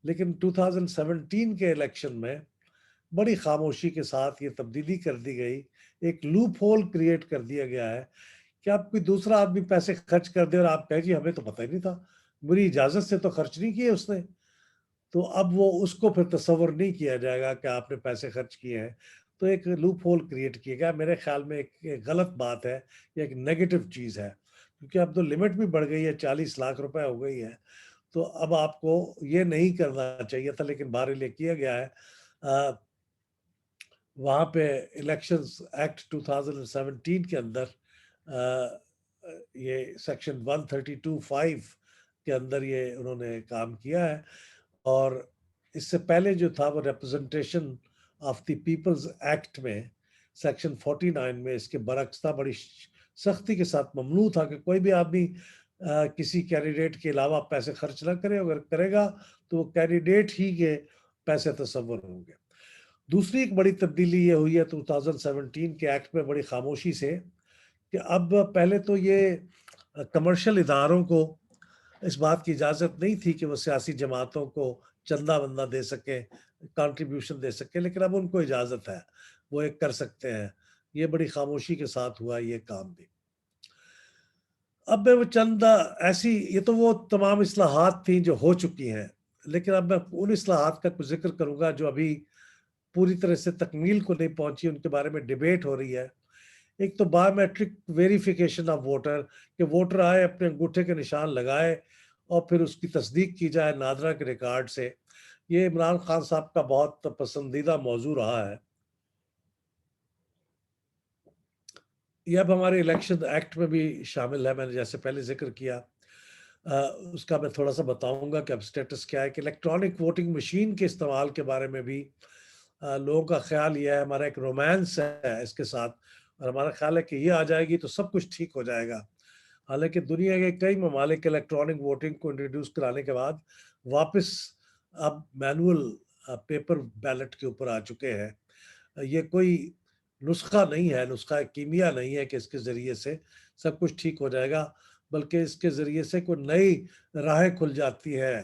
لیکن 2017 کے الیکشن میں بڑی خاموشی کے ساتھ یہ تبدیلی کر دی گئی، ایک لوپ ہول کریٹ کر دیا گیا ہے کہ اب کوئی دوسرا آدمی پیسے خرچ کر دے اور آپ کہیں جی ہمیں تو پتہ ہی نہیں تھا، میری اجازت سے تو خرچ نہیں کیے اس نے، تو اب وہ اس کو پھر تصور نہیں کیا جائے گا کہ آپ نے پیسے خرچ کیے ہیں۔ تو ایک لوپ ہول کریٹ کیا گیا، میرے خیال میں ایک غلط بات ہے، یہ ایک نیگیٹو چیز ہے، کیونکہ اب تو لمٹ بھی بڑھ گئی ہے، 40 لاکھ روپے ہو گئی ہے، تو اب آپ کو یہ نہیں کرنا چاہیے تھا، لیکن بہرحال یہ کیا گیا ہے۔ وہاں پہ الیکشنز ایکٹ 2017 کے اندر یہ سیکشن 132(5) کے اندر یہ انہوں نے کام کیا ہے، اور اس سے پہلے جو تھا وہ representation of the people's act میں سیکشن 49 میں اس کے برعکس تھا، بڑی سختی کے ساتھ ممنوع تھا کہ کوئی بھی آدمی کسی کینڈیڈیٹ کے علاوہ پیسے خرچ نہ کرے، اگر کرے گا تو وہ کینڈیڈیٹ ہی کے پیسے تصور ہوں گے۔ دوسری ایک بڑی تبدیلی یہ ہوئی ہے 2017 کے ایکٹ میں بڑی خاموشی سے کہ اب پہلے تو یہ کمرشل اداروں کو اس بات کی اجازت نہیں تھی کہ وہ سیاسی جماعتوں کو چندہ بندہ دے سکیں، کنٹریبیوشن دے سکیں، لیکن اب ان کو اجازت ہے، وہ ایک کر سکتے ہیں۔ یہ بڑی خاموشی کے ساتھ ہوا یہ کام بھی۔ اب میں وہ چند ایسی، یہ تو وہ تمام اصلاحات تھیں جو ہو چکی ہیں، لیکن اب میں ان اصلاحات کا کچھ ذکر کروں گا جو ابھی پوری طرح سے تکمیل کو نہیں پہنچی، ان کے بارے میں ڈیبیٹ ہو رہی ہے۔ ایک تو biometric verification of voter, کہ ووٹر آئے اپنے انگوٹھے کے نشان لگائے اور پھر اس کی تصدیق کی جائے نادرا کے ریکارڈ سے۔ یہ عمران خان صاحب کا بہت پسندیدہ موضوع رہا ہے۔ یہ اب ہمارے الیکشن ایکٹ میں بھی شامل ہے، میں نے جیسے پہلے ذکر کیا۔ اس کا میں تھوڑا سا بتاؤں گا کہ اب سٹیٹس کیا ہے کہ الیکٹرانک ووٹنگ مشین کے استعمال کے بارے میں بھی لوگوں کا خیال یہ ہے، ہمارا ایک رومانس ہے اس کے ساتھ، اور ہمارا خیال ہے کہ یہ آ جائے گی تو سب کچھ ٹھیک ہو جائے گا۔ حالانکہ دنیا کے کئی ممالک الیکٹرانک ووٹنگ کو انٹروڈیوس کرانے کے بعد واپس اب مینول پیپر بیلٹ کے اوپر آ چکے ہیں۔ یہ کوئی نسخہ نہیں ہے، نسخہ کیمیا نہیں ہے کہ اس کے ذریعے سے سب کچھ ٹھیک ہو جائے گا، بلکہ اس کے ذریعے سے کوئی نئی راہیں کھل جاتی ہے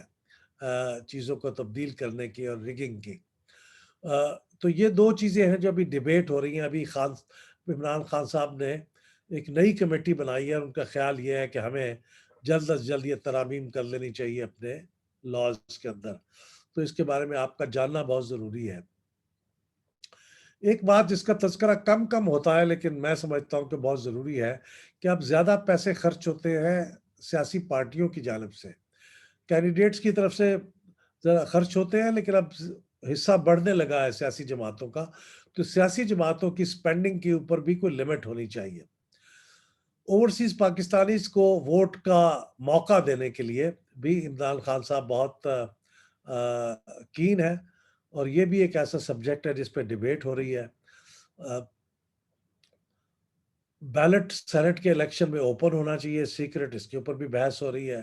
چیزوں کو تبدیل کرنے کی اور ریگنگ کی۔ تو یہ دو چیزیں ہیں جو ابھی ڈیبیٹ ہو رہی ہیں۔ ابھی عمران خان صاحب نے ایک نئی کمیٹی بنائی ہے، ان کا خیال یہ ہے کہ ہمیں جلد از جلد یہ ترامیم کر لینی چاہیے اپنے لاز کے اندر، تو اس کے بارے میں آپ کا جاننا بہت ضروری ہے۔ ایک بات جس کا تذکرہ کم ہوتا ہے لیکن میں سمجھتا ہوں کہ بہت ضروری ہے کہ اب زیادہ پیسے خرچ ہوتے ہیں سیاسی پارٹیوں کی جانب سے، کینڈیڈیٹس کی طرف سے خرچ ہوتے ہیں، لیکن اب حصہ بڑھنے لگا ہے سیاسی جماعتوں کا، تو سیاسی جماعتوں کی سپینڈنگ کے اوپر بھی کوئی لمٹ ہونی چاہیے۔ اوورسیز پاکستانیز کو ووٹ کا موقع دینے کے لیے بھی عمران خان صاحب بہت کین ہے، اور یہ بھی ایک ایسا سبجیکٹ ہے جس پہ ڈیبیٹ ہو رہی ہے۔ بیلٹ سینٹ کے الیکشن میں اوپن ہونا چاہیے، سیکرٹ، اس کے اوپر بھی بحث ہو رہی ہے۔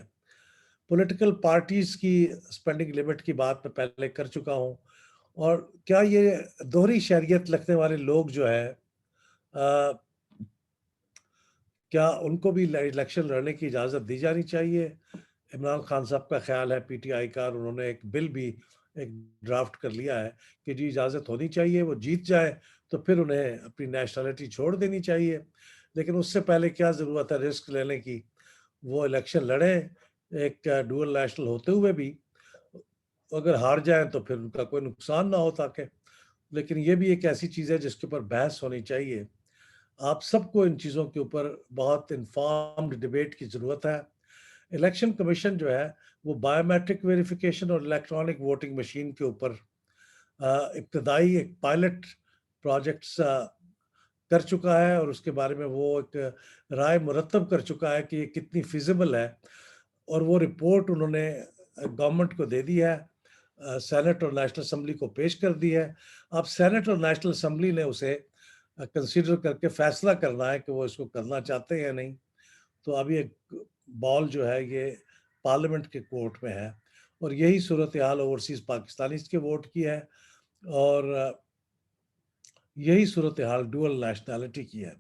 پولیٹیکل پارٹیز کی سپینڈنگ لمٹ کی بات میں پہلے کر چکا ہوں، اور کیا یہ دوہری شہریت رکھنے والے لوگ جو ہے کیا ان کو بھی الیکشن لڑنے کی اجازت دی جانی چاہیے؟ عمران خان صاحب کا خیال ہے، پی ٹی آئی کا، انہوں نے ایک بل بھی ایک ڈرافٹ کر لیا ہے کہ جی اجازت ہونی چاہیے، وہ جیت جائے تو پھر انہیں اپنی نیشنلٹی چھوڑ دینی چاہیے، لیکن اس سے پہلے کیا ضرورت ہے رسک لینے کی؟ وہ الیکشن لڑیں ایک ڈوئل نیشنل ہوتے ہوئے بھی، اگر ہار جائیں تو پھر ان کا کوئی نقصان نہ ہو تاکہ۔ لیکن یہ بھی ایک ایسی چیز ہے جس کے اوپر بحث ہونی چاہیے۔ آپ سب کو ان چیزوں کے اوپر بہت انفارمڈ ڈیبیٹ کی ضرورت ہے۔ الیکشن کمیشن جو ہے وہ بایو میٹرک ویریفیکیشن اور الیکٹرانک ووٹنگ مشین کے اوپر ابتدائی ایک پائلٹ پروجیکٹس کر چکا ہے، اور اس کے بارے میں وہ ایک رائے مرتب کر چکا ہے کہ یہ کتنی فیزیبل ہے، اور وہ رپورٹ انہوں نے گورنمنٹ کو دے دی ہے، سینٹ اور نیشنل اسمبلی کو پیش کر دی ہے۔ اب سینٹ اور نیشنل اسمبلی نے اسے کنسیڈر کر کے فیصلہ کرنا ہے کہ وہ اس کو کرنا چاہتے ہیں یا نہیں۔ تو اب یہ بال جو ہے یہ پارلیمنٹ کے کورٹ میں ہے، اور یہی صورتحال اوورسیز پاکستانیز کے ووٹ کی ہے، اور یہی صورتحال ڈوئل نیشنلٹی کی ہے۔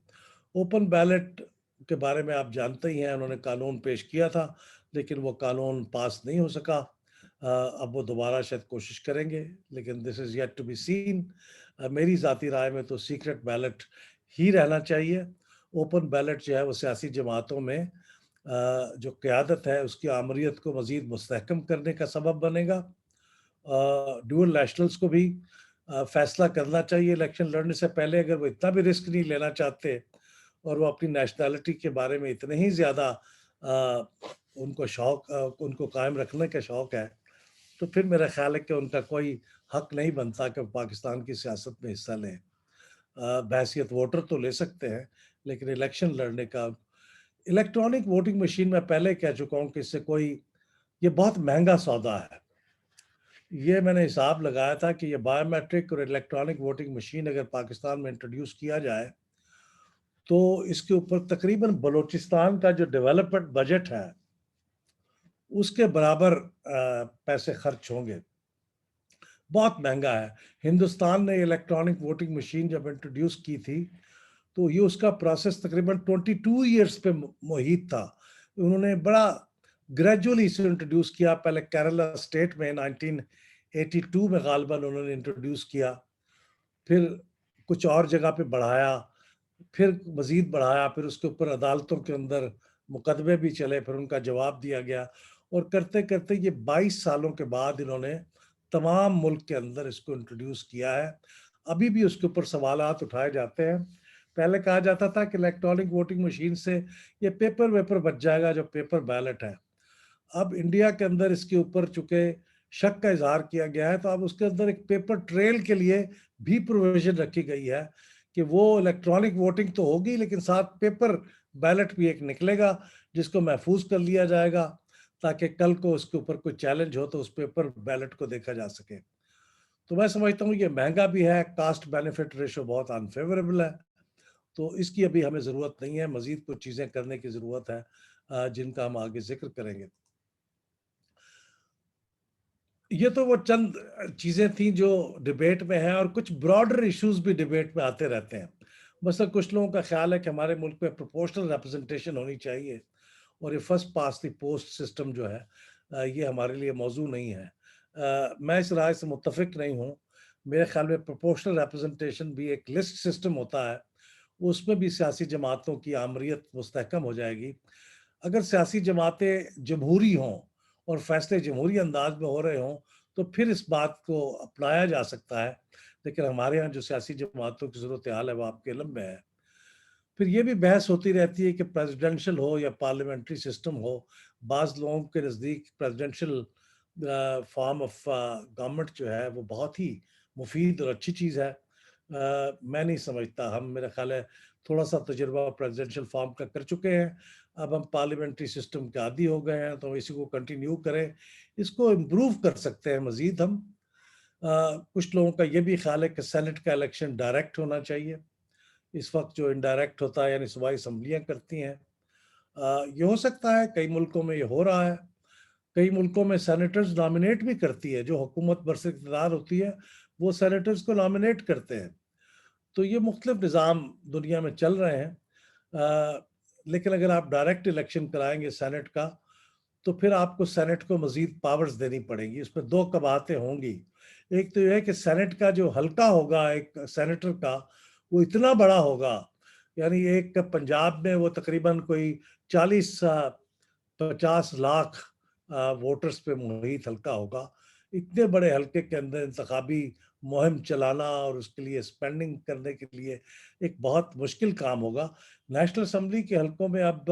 اوپن بیلٹ کے بارے میں آپ جانتے ہی ہیں، انہوں نے قانون پیش کیا تھا لیکن وہ قانون پاس نہیں ہو سکا۔ اب وہ دوبارہ شاید کوشش کریں گے، لیکن this is yet to be seen. میری ذاتی رائے میں تو سیکرٹ بیلٹ ہی رہنا چاہیے۔ اوپن بیلٹ جو ہے وہ سیاسی جماعتوں میں جو قیادت ہے اس کی آمریت کو مزید مستحکم کرنے کا سبب بنے گا۔ ڈوئل نیشنلز کو بھی فیصلہ کرنا چاہیے الیکشن لڑنے سے پہلے، اگر وہ اتنا بھی رسک نہیں لینا چاہتے اور وہ اپنی نیشنلٹی کے بارے میں اتنے ہی زیادہ ان کو شوق، ان کو قائم رکھنے کا شوق ہے، تو پھر میرا خیال ہے کہ ان کا کوئی حق نہیں بنتا کہ پاکستان کی سیاست میں حصہ لیں۔ بحیثیت ووٹر تو لے سکتے ہیں، لیکن الیکشن لڑنے کا الیکٹرانک ووٹنگ مشین میں پہلے کہہ چکا ہوں کہ اس سے کوئی، یہ بہت مہنگا سودا ہے۔ یہ میں نے حساب لگایا تھا کہ یہ بایو میٹرک اور الیکٹرانک ووٹنگ مشین اگر پاکستان میں انٹروڈیوس کیا جائے تو اس کے اوپر تقریباً بلوچستان کا جو ڈیولپمنٹ بجٹ ہے اس کے برابر پیسے خرچ ہوں گے۔ بہت مہنگا ہے. ہندوستان نے الیکٹرانک ووٹنگ مشین جب انٹروڈیوس کی تھی تو یہ اس کا پروسیس تقریباً 22 ایئرس پہ محیط تھا. انہوں نے بڑا گریجولی اسے انٹروڈیوس کیا. پہلے کیرلا اسٹیٹ میں 1982 میں غالباً انہوں نے انٹروڈیوس کیا, پھر کچھ اور جگہ پہ بڑھایا, پھر مزید بڑھایا, پھر اس کے اوپر عدالتوں کے اندر مقدمے بھی چلے, پھر ان کا جواب دیا گیا, اور کرتے کرتے یہ 22 سالوں کے بعد انہوں نے تمام ملک کے اندر اس کو انٹروڈیوس کیا ہے. ابھی بھی اس کے اوپر سوالات اٹھائے جاتے ہیں. پہلے کہا جاتا تھا کہ الیکٹرانک ووٹنگ مشین سے یہ پیپر ویپر بچ جائے گا جو پیپر بیلٹ ہے. اب انڈیا کے اندر اس کے اوپر چونکہ شک کا اظہار کیا گیا ہے تو اب اس کے اندر ایک پیپر ٹریل کے لیے بھی پروویژن رکھی گئی ہے کہ وہ الیکٹرانک ووٹنگ تو ہوگی لیکن ساتھ پیپر بیلٹ بھی ایک نکلے گا جس کو محفوظ کر لیا جائے گا تاکہ کل کو اس کے اوپر کوئی چیلنج ہو تو اس پیپر بیلٹ کو دیکھا جا سکے. تو میں سمجھتا ہوں یہ مہنگا بھی ہے, کاسٹ بینیفٹ ریشو بہت انفیوریبل ہے, تو اس کی ابھی ہمیں ضرورت نہیں ہے, مزید کچھ چیزیں کرنے کی ضرورت ہے جن کا ہم آگے ذکر کریں گے. یہ تو وہ چند چیزیں تھیں جو ڈبیٹ میں ہیں, اور کچھ براڈر ایشوز بھی ڈبیٹ میں آتے رہتے ہیں. مثلا کچھ لوگوں کا خیال ہے کہ ہمارے ملک میں پروپورشنل ریپرزنٹیشن ہونی چاہیے, اور یہ فرسٹ پاس دی پوسٹ سسٹم جو ہے یہ ہمارے لیے موضوع نہیں ہے. میں اس رائے سے متفق نہیں ہوں. میرے خیال میں پروپورشنل ریپرزنٹیشن بھی ایک لسٹ سسٹم ہوتا ہے, اس میں بھی سیاسی جماعتوں کی آمریت مستحکم ہو جائے گی. اگر سیاسی جماعتیں جمہوری ہوں اور فیصلے جمہوری انداز میں ہو رہے ہوں تو پھر اس بات کو اپنایا جا سکتا ہے, لیکن ہمارے ہاں جو سیاسی جماعتوں کی صورتحال ہے وہ آپ کے علم میں ہے. پھر یہ بھی بحث ہوتی رہتی ہے کہ پریزیڈنشل ہو یا پارلیمنٹری سسٹم ہو. بعض لوگوں کے نزدیک پریزیڈنشل فارم آف گورنمنٹ جو ہے وہ بہت ہی مفید اور اچھی چیز ہے. میں نہیں سمجھتا. ہم میرا خیال ہے تھوڑا سا تجربہ پریزیڈنشل فارم کا کر چکے ہیں, اب ہم پارلیمنٹری سسٹم کے عادی ہو گئے ہیں, تو اسی کو کنٹینیو کریں, اس کو امپروو کر سکتے ہیں مزید ہم. کچھ لوگوں کا یہ بھی خیال ہے کہ سینٹ کا الیکشن ڈائریکٹ ہونا چاہیے. اس وقت جو انڈائریکٹ ہوتا ہے یعنی صوبائی اسمبلیاں کرتی ہیں, یہ ہو سکتا ہے کئی ملکوں میں یہ ہو رہا ہے. کئی ملکوں میں سینیٹرز نامینیٹ بھی کرتی ہے, جو حکومت برسر اقتدار ہوتی ہے وہ سینیٹرز کو نامینیٹ کرتے ہیں. تو یہ مختلف نظام دنیا میں چل رہے ہیں, لیکن اگر آپ ڈائریکٹ الیکشن کرائیں گے سینٹ کا تو پھر آپ کو سینٹ کو مزید پاورز دینی پڑیں گی. اس میں دو قباحتیں ہوں گی. ایک تو یہ ہے کہ سینٹ کا جو حلقہ ہوگا ایک سینیٹر کا وہ اتنا بڑا ہوگا, یعنی ایک پنجاب میں وہ تقریباً کوئی 40-50 لاکھ ووٹرز پہ محیط حلقہ ہوگا. اتنے بڑے حلقے کے اندر انتخابی مہم چلانا اور اس کے لیے اسپینڈنگ کرنے کے لیے ایک بہت مشکل کام ہوگا. نیشنل اسمبلی کے حلقوں میں اب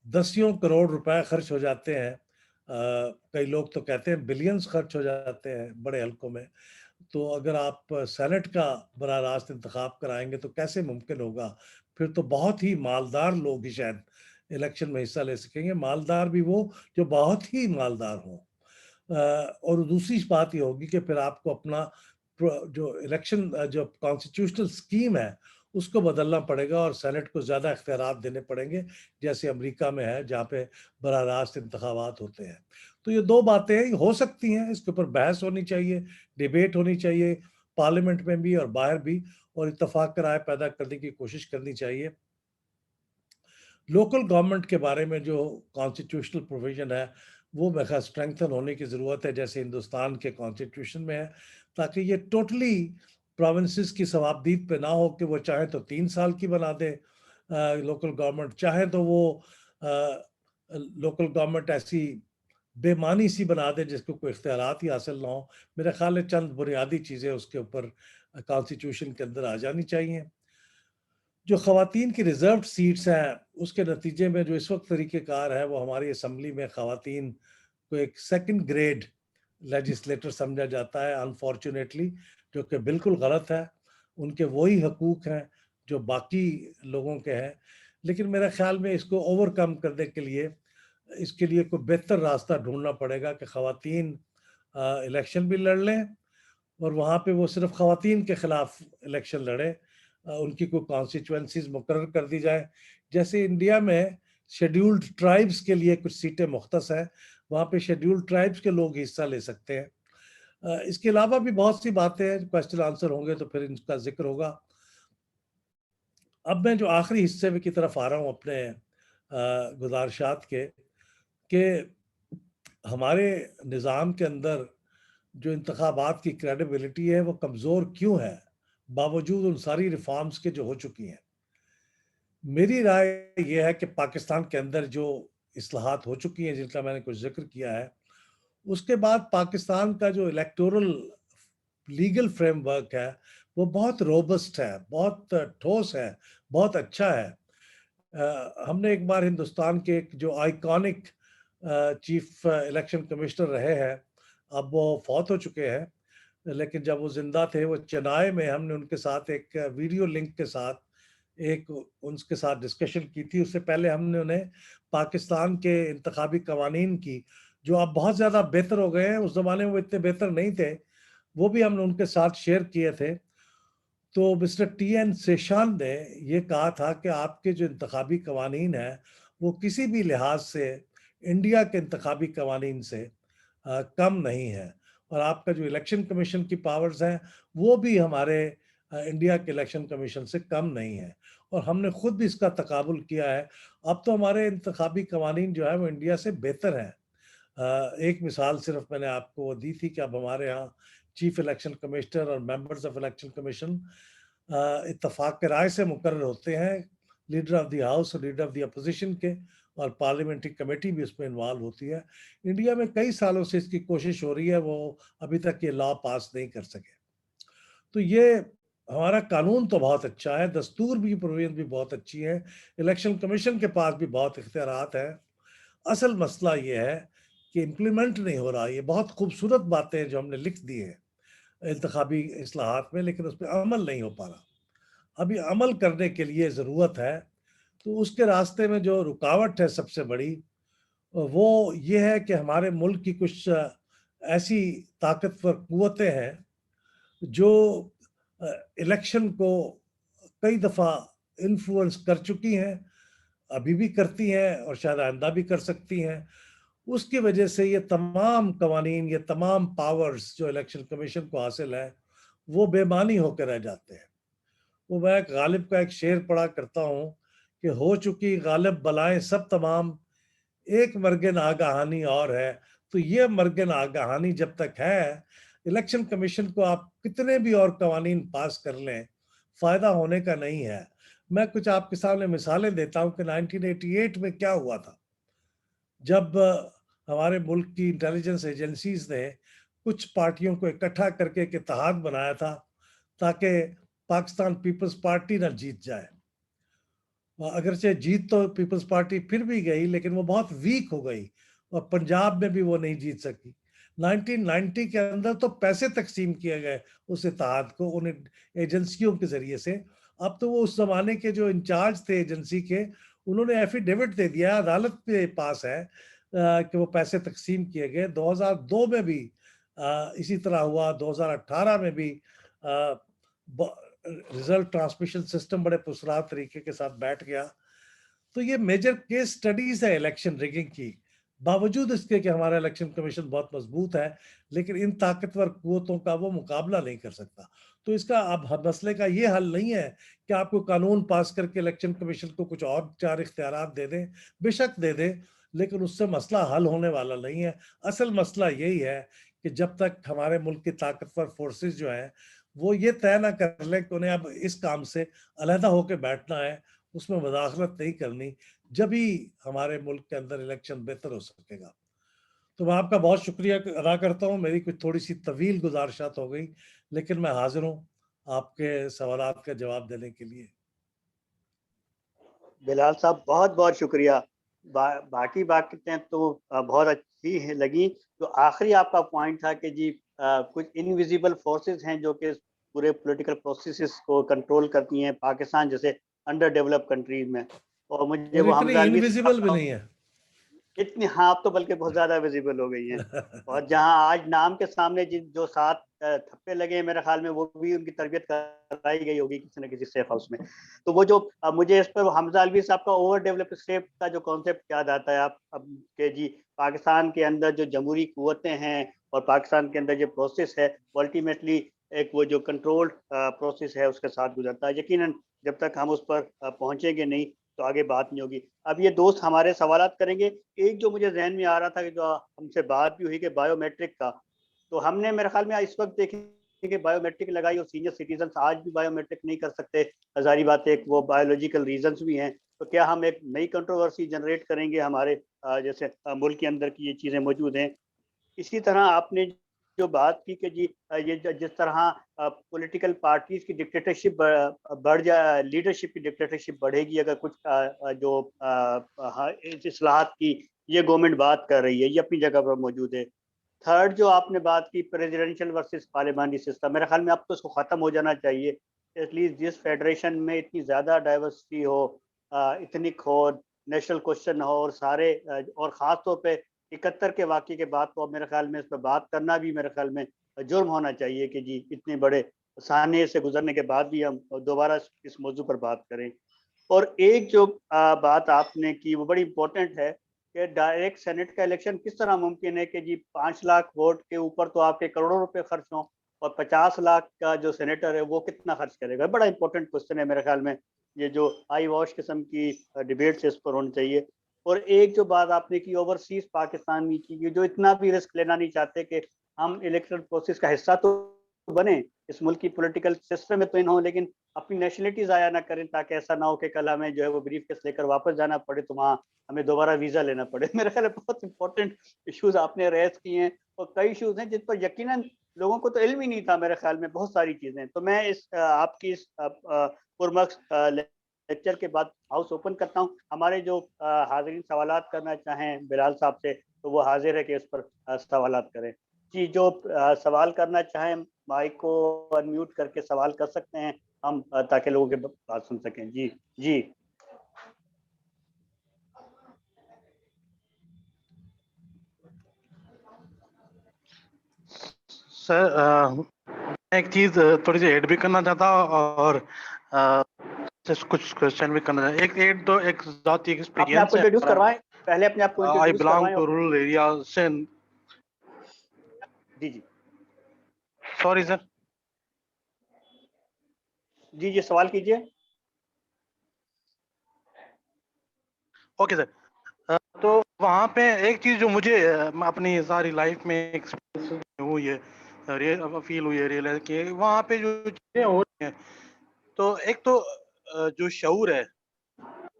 دسیوں کروڑ روپے خرچ ہو جاتے ہیں, کئی لوگ تو کہتے ہیں بلینز خرچ ہو جاتے ہیں بڑے حلقوں میں. تو اگر آپ سینٹ کا براہ راست انتخاب کرائیں گے تو کیسے ممکن ہوگا؟ پھر تو بہت ہی مالدار لوگ ہی شاید الیکشن میں حصہ لے سکیں گے, مالدار بھی وہ جو بہت ہی مالدار ہوں. اور دوسری بات یہ ہوگی کہ پھر آپ کو اپنا جو الیکشن جو کانسٹیٹیوشنل سکیم ہے اس کو بدلنا پڑے گا, اور سینٹ کو زیادہ اختیارات دینے پڑیں گے جیسے امریکہ میں ہے جہاں پہ براہ راست انتخابات ہوتے ہیں. تو یہ دو باتیں ہو سکتی ہیں, اس کے اوپر بحث ہونی چاہیے, ڈیبیٹ ہونی چاہیے پارلیمنٹ میں بھی اور باہر بھی, اور اتفاق کا رائے پیدا کرنے کی کوشش کرنی چاہیے. لوکل گورنمنٹ کے بارے میں جو کانسٹیٹیوشنل پروویژن ہے وہ میں خیال اسٹرینگتھن ہونے کی ضرورت ہے جیسے ہندوستان کے کانسٹیٹیوشن میں ہے, تاکہ یہ ٹوٹلی پروونسز کی ثوابدید پہ نہ ہو کہ وہ چاہیں تو 3 سال کی بنا دے لوکل گورنمنٹ, چاہیں تو وہ لوکل گورنمنٹ ایسی بے معنی سی بنا دے جس کو کوئی اختیارات ہی حاصل نہ ہو. میرے خیال ہے چند بنیادی چیزیں اس کے اوپر کانسٹیٹیوشن کے اندر آ جانی چاہیے. جو خواتین کی ریزروڈ سیٹس ہیں اس کے نتیجے میں جو اس وقت طریقہ کار ہے وہ ہماری اسمبلی میں خواتین کو ایک سیکنڈ گریڈ لیجسلیٹر سمجھا جاتا ہے انفارچونیٹلی, جو کہ بالکل غلط ہے. ان کے وہی حقوق ہیں جو باقی لوگوں کے ہیں, لیکن میرے خیال میں اس کو اوور کم کرنے کے لیے اس کے لیے کوئی بہتر راستہ ڈھونڈنا پڑے گا کہ خواتین الیکشن بھی لڑ لیں اور وہاں پہ وہ صرف خواتین کے خلاف الیکشن لڑے, ان کی کوئی کانسٹیچوئنسیز مقرر کر دی جائے. جیسے انڈیا میں شیڈیولڈ ٹرائبز کے لیے کچھ سیٹیں مختص ہیں, وہاں پہ شیڈیولڈ ٹرائبز کے لوگ حصہ لے سکتے ہیں. اس کے علاوہ بھی بہت سی باتیں ہیں، کوشچن آنسر ہوں گے تو پھر ان کا ذکر ہوگا. اب میں جو آخری حصے میں کی طرف آ رہا ہوں اپنے گزارشات کے، کہ ہمارے نظام کے اندر جو انتخابات کی کریڈیبلٹی ہے وہ کمزور کیوں ہے باوجود ان ساری ریفارمز کے جو ہو چکی ہیں. میری رائے یہ ہے کہ پاکستان کے اندر جو اصلاحات ہو چکی ہیں جن کا میں نے کچھ ذکر کیا ہے، اس کے بعد پاکستان کا جو الیکٹورل لیگل فریم ورک ہے وہ بہت روبسٹ ہے، بہت ٹھوس ہے، بہت اچھا ہے. ہم نے ایک بار ہندوستان کے ایک جو آئیکانک چیف الیکشن کمشنر رہے ہیں، اب وہ فوت ہو چکے ہیں، لیکن جب وہ زندہ تھے وہ چنائی میں ہم نے ان کے ساتھ ایک ویڈیو لنک کے ساتھ ایک ان کے ساتھ ڈسکشن کی تھی. اس سے پہلے ہم نے انہیں پاکستان کے انتخابی قوانین کی جو اب بہت زیادہ بہتر ہو گئے ہیں، اس زمانے میں وہ اتنے بہتر نہیں تھے، وہ بھی ہم نے ان کے ساتھ شیئر کیے تھے. تو مسٹر ٹی این سیشان نے یہ کہا تھا کہ آپ کے جو انتخابی قوانین ہیں وہ کسی بھی لحاظ سے انڈیا کے انتخابی قوانین سے کم نہیں ہے، اور آپ کا جو الیکشن کمیشن کی پاورز ہیں وہ بھی ہمارے انڈیا کے الیکشن کمیشن سے کم نہیں ہے، اور ہم نے خود بھی اس کا تقابل کیا ہے. اب تو ہمارے انتخابی قوانین جو ہے وہ انڈیا سے بہتر ہیں. ایک مثال صرف میں نے آپ کو دی تھی کہ اب ہمارے ہاں چیف الیکشن کمشنر اور ممبرز آف الیکشن کمیشن اتفاق کے رائے سے مقرر ہوتے ہیں، لیڈر آف دی ہاؤس اور لیڈر آف دی اپوزیشن کے، اور پارلیمنٹری کمیٹی بھی اس میں انوالو ہوتی ہے. انڈیا میں کئی سالوں سے اس کی کوشش ہو رہی ہے، وہ ابھی تک یہ لا پاس نہیں کر سکے. تو یہ ہمارا قانون تو بہت اچھا ہے، دستور بھی پروویژن بھی بہت اچھی ہے، الیکشن کمیشن کے پاس بھی بہت اختیارات ہیں. اصل مسئلہ یہ ہے کہ امپلیمنٹ نہیں ہو رہا. یہ بہت خوبصورت باتیں جو ہم نے لکھ دی ہیں انتخابی اصلاحات میں، لیکن اس پہ عمل نہیں ہو پا رہا. ابھی عمل کرنے کے لیے ضرورت ہے. تو اس کے راستے میں جو رکاوٹ ہے سب سے بڑی وہ یہ ہے کہ ہمارے ملک کی کچھ ایسی طاقتور قوتیں ہیں جو الیکشن کو کئی دفعہ انفلوئنس کر چکی ہیں، ابھی بھی کرتی ہیں، اور شاید آئندہ بھی کر سکتی ہیں. اس کی وجہ سے یہ تمام قوانین، یہ تمام پاورز جو الیکشن کمیشن کو حاصل ہے وہ بے معنی ہو کے رہ جاتے ہیں. وہ میں غالب کا ایک شعر پڑھا کرتا ہوں کہ ہو چکی غالب بلائیں سب تمام، ایک مرگ ناگہانی اور ہے. تو یہ مرگ ناگہانی جب تک ہے، الیکشن کمیشن کو آپ کتنے بھی اور قوانین پاس کر لیں فائدہ ہونے کا نہیں ہے. میں کچھ آپ کے سامنے مثالیں دیتا ہوں کہ 1988 میں کیا ہوا تھا جب ہمارے ملک کی انٹیلیجنس ایجنسیز نے کچھ پارٹیوں کو اکٹھا کر کے ایک اتحاد بنایا تھا تاکہ پاکستان پیپلز پارٹی نہ جیت جائے. اگرچہ جیت تو پیپلز پارٹی پھر بھی گئی، لیکن وہ بہت ویک ہو گئی، اور پنجاب میں بھی وہ نہیں جیت سکی. 1990 کے اندر تو پیسے تقسیم کیے گئے اس اتحاد کو ان ایجنسیوں کے ذریعے سے. اب تو وہ اس زمانے کے جو انچارج تھے ایجنسی کے، انہوں نے ایفیڈیوٹ دے دیا، عدالت کے پاس ہے کہ وہ پیسے تقسیم کیے گئے. 2002 میں بھی اسی طرح ہوا، 2018 میں بھی ریزلٹ ٹرانسمیشن سسٹم بڑے پرسرار طریقے کے ساتھ بیٹھ گیا. تو یہ میجر کیس سٹڈیز ہے الیکشن ریگنگ کی. باوجود اس کے کہ ہمارا الیکشن کمیشن بہت مضبوط ہے، لیکن ان طاقتور قوتوں کا وہ مقابلہ نہیں کر سکتا. تو اس کا اب مسئلے کا یہ حل نہیں ہے کہ آپ کو قانون پاس کر کے الیکشن کمیشن کو کچھ اور چار اختیارات دے دیں، بے شک دے دیں، لیکن اس سے مسئلہ حل ہونے والا نہیں ہے. اصل مسئلہ یہی ہے کہ جب تک ہمارے ملک کی طاقتور فورسز جو ہیں وہ یہ طے نہ کر لیں کہ انہیں اب اس کام سے علیحدہ ہو کے بیٹھنا ہے، اس میں مداخلت نہیں کرنی، جبھی ہمارے ملک کے اندر الیکشن بہتر ہو سکے گا. تو میں آپ کا بہت شکریہ ادا کرتا ہوں. میری کچھ تھوڑی سی طویل گزارشات ہو گئی، لیکن میں حاضر ہوں آپ کے سوالات کا جواب دینے کے لیے. بلال صاحب بہت بہت شکریہ. باقی باتیں تو بہت اچھی لگی. جو آخری آپ کا پوائنٹ تھا کہ جی کچھ انویزیبل فورسز ہیں جو کہ پورے پولیٹیکل پروسیسز کو کنٹرول کرتی ہیں پاکستان جیسے انڈر ڈیولپ کنٹریز میں، اور مجھے وہ اتنی حمزہ الوی انویزیبل بھی صاحب نہیں ہے. اتنی، ہاں اب تو بلکہ بہت زیادہ ویزیبل ہو گئی ہیں. اور جہاں آج نام کے سامنے جو 7 تھپے لگے ہیں، میرے خیال میں وہ بھی ان کی تربیت کرائی گئی ہوگی کسی نہ کسی سیف ہاؤس میں. تو وہ جو مجھے اس پر حمزہ الوی صاحب کا اوور ڈیولپ اسٹیٹ کا جو کانسیپٹ یاد آتا ہے آپ کہ جی پاکستان کے اندر جو جمہوری قوتیں ہیں اور پاکستان کے اندر جو پروسیس ہے وہ الٹیمیٹلی ایک وہ جو کنٹرولڈ پروسیس ہے اس کے ساتھ گزرتا ہے. یقیناً جب تک ہم اس پر پہنچیں گے نہیں تو آگے بات نہیں ہوگی. اب یہ دوست ہمارے سوالات کریں گے. ایک جو مجھے ذہن میں آ رہا تھا کہ جو ہم سے بات بھی ہوئی کہ بایو میٹرک کا, تو ہم نے میرے خیال میں اس وقت دیکھیں کہ بایو میٹرک لگائی اور سینئر سٹیزنس آج بھی بایو میٹرک نہیں کر سکتے. ظاہری بات ہے ایک وہ بایولوجیکل ریزنس بھی ہیں. تو کیا ہم ایک نئی کنٹروورسی جنریٹ کریں گے ہمارے جیسے ملک کے اندر کی یہ چیزیں موجود ہیں. اسی طرح آپ نے جو بات کی کہ جی یہ جس طرح پولیٹیکل پارٹیز کی ڈکٹیٹرشپ بڑھ جائے, لیڈرشپ کی ڈکٹیٹرشپ بڑھے گی اگر کچھ جو اصلاحات کی یہ گورنمنٹ بات کر رہی ہے, یہ اپنی جگہ پر موجود ہے. تھرڈ جو آپ نے بات کی پریزیڈنشل ورسز پارلیمانی سسٹم, میرے خیال میں اب تو اس کو ختم ہو جانا چاہیے. ایٹ لیسٹ جس فیڈریشن میں اتنی زیادہ ڈائیورسٹی ہو, اتنک ہو, نیشنل کوشچن ہو, اور سارے اور خاص طور پہ 71 کے واقعے کے بعد تو میرے خیال میں اس پہ بات کرنا بھی میرے خیال میں جرم ہونا چاہیے کہ جی اتنے بڑے سانحے سے گزرنے کے بعد بھی ہم دوبارہ اس موضوع پر بات کریں. اور ایک جو بات آپ نے کی وہ بڑی امپورٹنٹ ہے کہ ڈائریکٹ سینٹ کا الیکشن کس طرح ممکن ہے کہ جی 5 لاکھ ووٹ کے اوپر تو آپ کے کروڑوں روپے خرچ ہوں, اور 50 لاکھ کا جو سینیٹر ہے وہ کتنا خرچ کرے گا. بڑا امپورٹنٹ کوشچن ہے میرے خیال میں. یہ جو آئی واش قسم کی ڈیبیٹس اس پر ہونی چاہیے. اور ایک جو بات آپ نے کی اوورسیز پاکستان کی, جو اتنا بھی رسک لینا نہیں چاہتے کہ ہم الیکشن پروسیس کا حصہ تو بنے, اس ملک کی پولیٹیکل سسٹم میں تو ہوں, لیکن اپنی نیشنلٹی ضائع نہ کریں تاکہ ایسا نہ ہو کہ کل ہمیں جو ہے وہ بریف کیس لے کر واپس جانا پڑے تو وہاں ہمیں دوبارہ ویزا لینا پڑے. میرے خیال ہے بہت امپورٹنٹ ایشوز آپ نے ریز کیے ہیں, اور کئی ایشوز ہیں جن پر یقیناً لوگوں کو تو علم ہی نہیں تھا. میرے خیال میں بہت ساری چیزیں. تو میں اس آپ کی اس پرمکس لیکچر کے بعد ہاؤس اوپن کرتا ہوں. ہمارے جو حاضرین سوالات کرنا چاہیں بلال صاحب سے تو وہ حاضر ہے کہ اس پر سوالات کریں. جی جو سوال کرنا چاہیں مائک کو انمیوٹ کر کے سوال کر سکتے ہیں ہم, تاکہ لوگوں کی بات سن سکیں. جی جی سر میں ایک چیز تھوڑی سی ایڈ بھی کرنا چاہتا ہوں اور کچھ کوشچن بھی کرنا چاہتا ہوں. ایک ذاتی اپنے آپ کو ایکسپیرینس ہے. انٹروڈیوس کروائیں, پہلے اپنے آپ کو آئی انٹروڈیوس بلانگ کروائیں. ٹو رورل ایریا سے. جی جی سوری سر. جی جی سوال کیجیے. Okay sir. تو وہاں پہ ایک چیز جو مجھے اپنی ساری لائف میں ایکسپیرینس ہوئی ہے, فیل ہوئی ہے, ریئلائز کی ہے, وہاں پہ جو چیزیں ہو رہی ہیں, تو ایک تو جو شعور ہے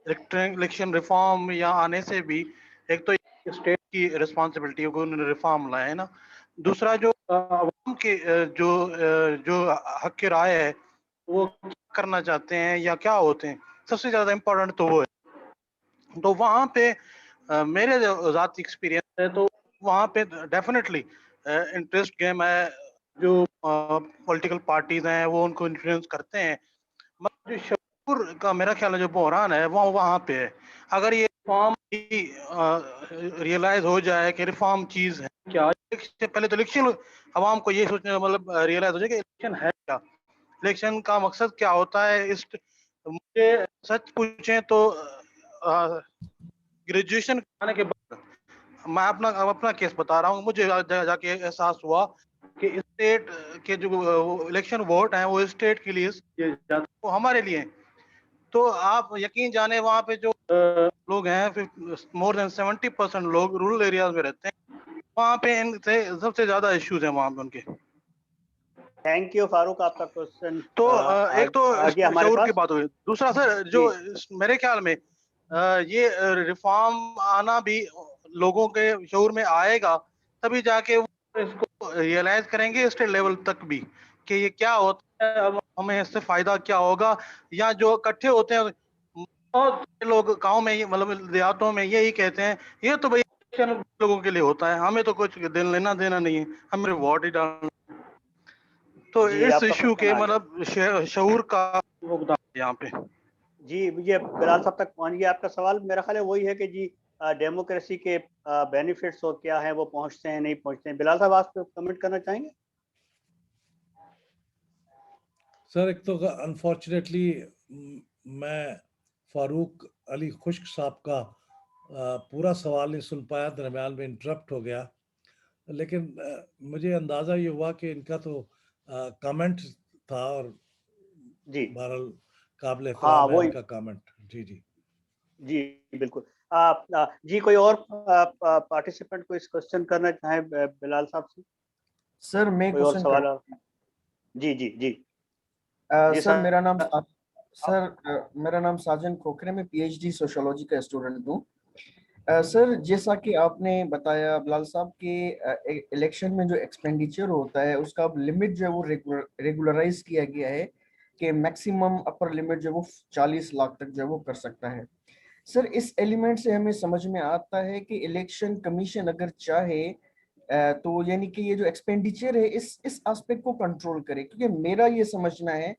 الیکشن ریفارم یا آنے سے بھی, ایک تو اسٹیٹ کی رسپانسبلٹی ہے کہ انہوں نے ریفارم لائے ہے نا. دوسرا جو عوام کے جو حق کی رائے ہے وہ کرنا چاہتے ہیں یا کیا ہوتے ہیں, سب سے زیادہ امپورٹنٹ تو وہ ہے. تو وہاں پہ میرے ذاتی ایکسپیرینس ہے, تو وہاں پہ ڈیفینیٹلی انٹرسٹ گیم ہے. جو پولیٹیکل پارٹیز ہیں وہ ان کو انفلوئنس کرتے ہیں, مگر جو شعور کا میرا خیال ہے جو بحران ہے وہ وہاں پہ ہے. اگر یہ ریفارم ریئلائز ہو جائے کہ ریفارم چیز ہے کیا, پہلے تو الیکشن عوام کو یہ سوچنے مطلب ریئلائز ہو جائے کہ الیکشن ہے کیا, الیکشن کا مقصد کیا ہوتا ہے. مجھے سچ پوچھیں تو گریجویشن کرنے کے بعد میں اپنا کیس بتا رہا ہوں, مجھے جا کے احساس ہوا کہ اسٹیٹ کے جو الیکشن ووٹ ہیں وہ اسٹیٹ کے لیے وہ ہمارے لیے ہیں. تو آپ یقین جانے وہاں پہ جو لوگ ہیں مور دین 70% لوگ رورل ایریاز میں رہتے ہیں, وہاں پہ ان سے سب سے زیادہ ایشوز ہیں وہاں پہ ان کے. تھینک یو فاروق, آپ کا کوشچن تو ایک تو آگے ہمارے شعور پاس. کی بات ہوئی. دوسرا سر جی جو میرے خیال میں یہ ریفارم آنا بھی لوگوں کے شعور میں آئے گا تبھی جا کے وہ اس کو ریئلائز کریں گے اسٹیٹ لیول تک بھی کہ یہ کیا ہوتا ہے, ہمیں اس سے فائدہ کیا ہوگا. یا جو اکٹھے ہوتے ہیں بہت لوگ گاؤں میں مطلب دیہاتوں میں یہی کہتے ہیں یہ تو بھائی لوگوں کے لیے ہوتا ہے, ہمیں تو کچھ لینا دینا نہیں ہے, ہمیں ووٹ ہی ڈالنا. تو جی اس آپ کا ایشو کوشچن کے آ گیا. مطلب شعور کا یہاں پہ. جی یہ بلال صاحب تک پہنچ گیا آپ کا سوال. میرا خیال ہے وہی ہے کہ جی ڈیموکریسی کے بینیفٹس ہو کیا ہیں, وہ پہنچتے ہیں نہیں پہنچتے ہیں. بلال صاحب آپ کو کمنٹ کرنا چاہیں گے؟ سر ایک تو انفارچونیٹلی میں فاروق علی خشک صاحب کا پورا سوال نہیں سن پایا, درمیان میں انٹرپٹ ہو گیا. لیکن مجھے اندازہ یہ ہوا کہ ان کا تو کامنٹ تھا اور جی بہرحال قابل ہاں احترام ہے ان وہی کا کامنٹ. جی جی جی بالکل. جی کوئی اور پارٹیسپینٹ کو اس کوشچن کرنا چاہیں بلال صاحب سے؟ سر میں کوئی اور کوشچن سوال؟ جی جی جی جی سر میرا نام ساجن کھوکھرے، میں پی ایچ ڈی سوشولوجی کا اسٹوڈنٹ ہوں. سر جیسا کہ آپ نے بتایا بلال صاحب کہ الیکشن میں جو ایکسپینڈیچر ہوتا ہے اس کا لمٹ جو ہے وہ ریگولرائز کیا گیا ہے کہ میکسیمم اپر لمٹ جو وہ 40 لاکھ تک جو ہے وہ کر سکتا ہے. سر اس ایلیمنٹ سے ہمیں سمجھ میں آتا ہے کہ الیکشن کمیشن اگر چاہے تو یعنی کہ یہ جو ایکسپینڈیچر ہے اس آسپیکٹ کو کنٹرول کرے، کیونکہ میرا یہ سمجھنا ہے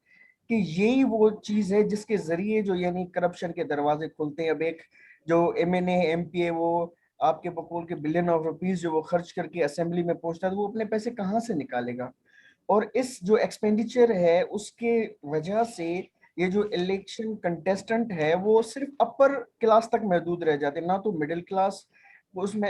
کہ یہی وہ چیز ہے جس کے ذریعے جو یعنی کرپشن کے دروازے کھلتے ہیں. اب ایک جو M N A M P A وہ آپ کے بقول کے بلین آف روپیز جو وہ خرچ کر کے اسمبلی میں پہنچتا ہے تو وہ اپنے پیسے کہاں سے نکالے گا؟ اور اس جو ایکسپینڈیچر ہے اس کے وجہ سے یہ جو الیکشن کنٹیسٹنٹ ہے وہ صرف اپر کلاس تک محدود رہ جاتے ہیں، نہ تو مڈل کلاس اس میں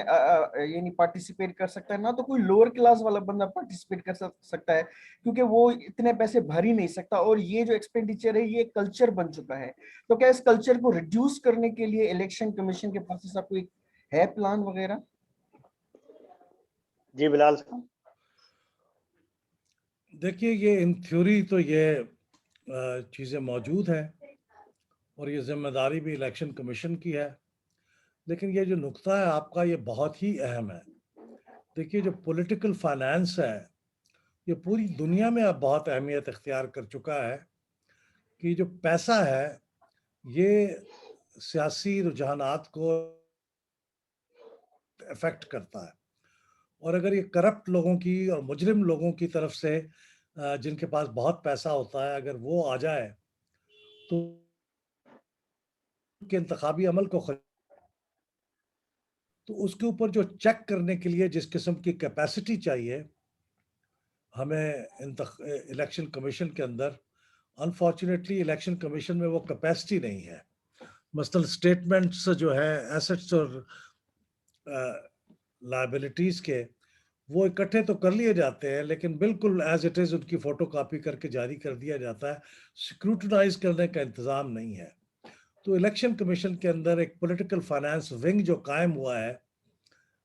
یعنی پارٹیسپیٹ کر سکتا ہے، نہ تو کوئی لوور کلاس والا بندہ پارٹیسپیٹ کر سکتا ہے، کیونکہ وہ اتنے پیسے بھر ہی نہیں سکتا. اور یہ جو ایکسپینڈیچر ہے یہ کلچر بن چکا ہے. تو کیا اس کلچر کو ریڈیوس کرنے کے لیے الیکشن کمیشن کے پاس ایسا کوئی ہے پلان وغیرہ؟ جی بلال صاحب. دیکھیے یہ ان تھیوری تو یہ چیزیں موجود ہیں اور یہ ذمہ داری بھی الیکشن کمیشن کی ہے، لیکن یہ جو نقطہ ہے آپ کا یہ بہت ہی اہم ہے. دیکھیے جو پولیٹیکل فائنانس ہے یہ پوری دنیا میں اب بہت اہمیت اختیار کر چکا ہے کہ جو پیسہ ہے یہ سیاسی رجحانات کو افیکٹ کرتا ہے، اور اگر یہ کرپٹ لوگوں کی اور مجرم لوگوں کی طرف سے جن کے پاس بہت پیسہ ہوتا ہے اگر وہ آ جائے تو کے انتخابی عمل کو تو اس کے اوپر جو چیک کرنے کے لیے جس قسم کی کیپیسٹی چاہیے ہمیں الیکشن کمیشن کے اندر، انفارچونیٹلی الیکشن کمیشن میں وہ کیپیسٹی نہیں ہے. مثلا اسٹیٹمنٹس جو ہے ایسٹس اور لائبلٹیز کے وہ اکٹھے تو کر لیے جاتے ہیں لیکن بالکل ایز اٹ از ان کی فوٹو کاپی کر کے جاری کر دیا جاتا ہے، سکروٹنائز کرنے کا انتظام نہیں ہے. تو الیکشن کمیشن کے اندر ایک پولیٹیکل فائنانس ونگ جو قائم ہوا ہے،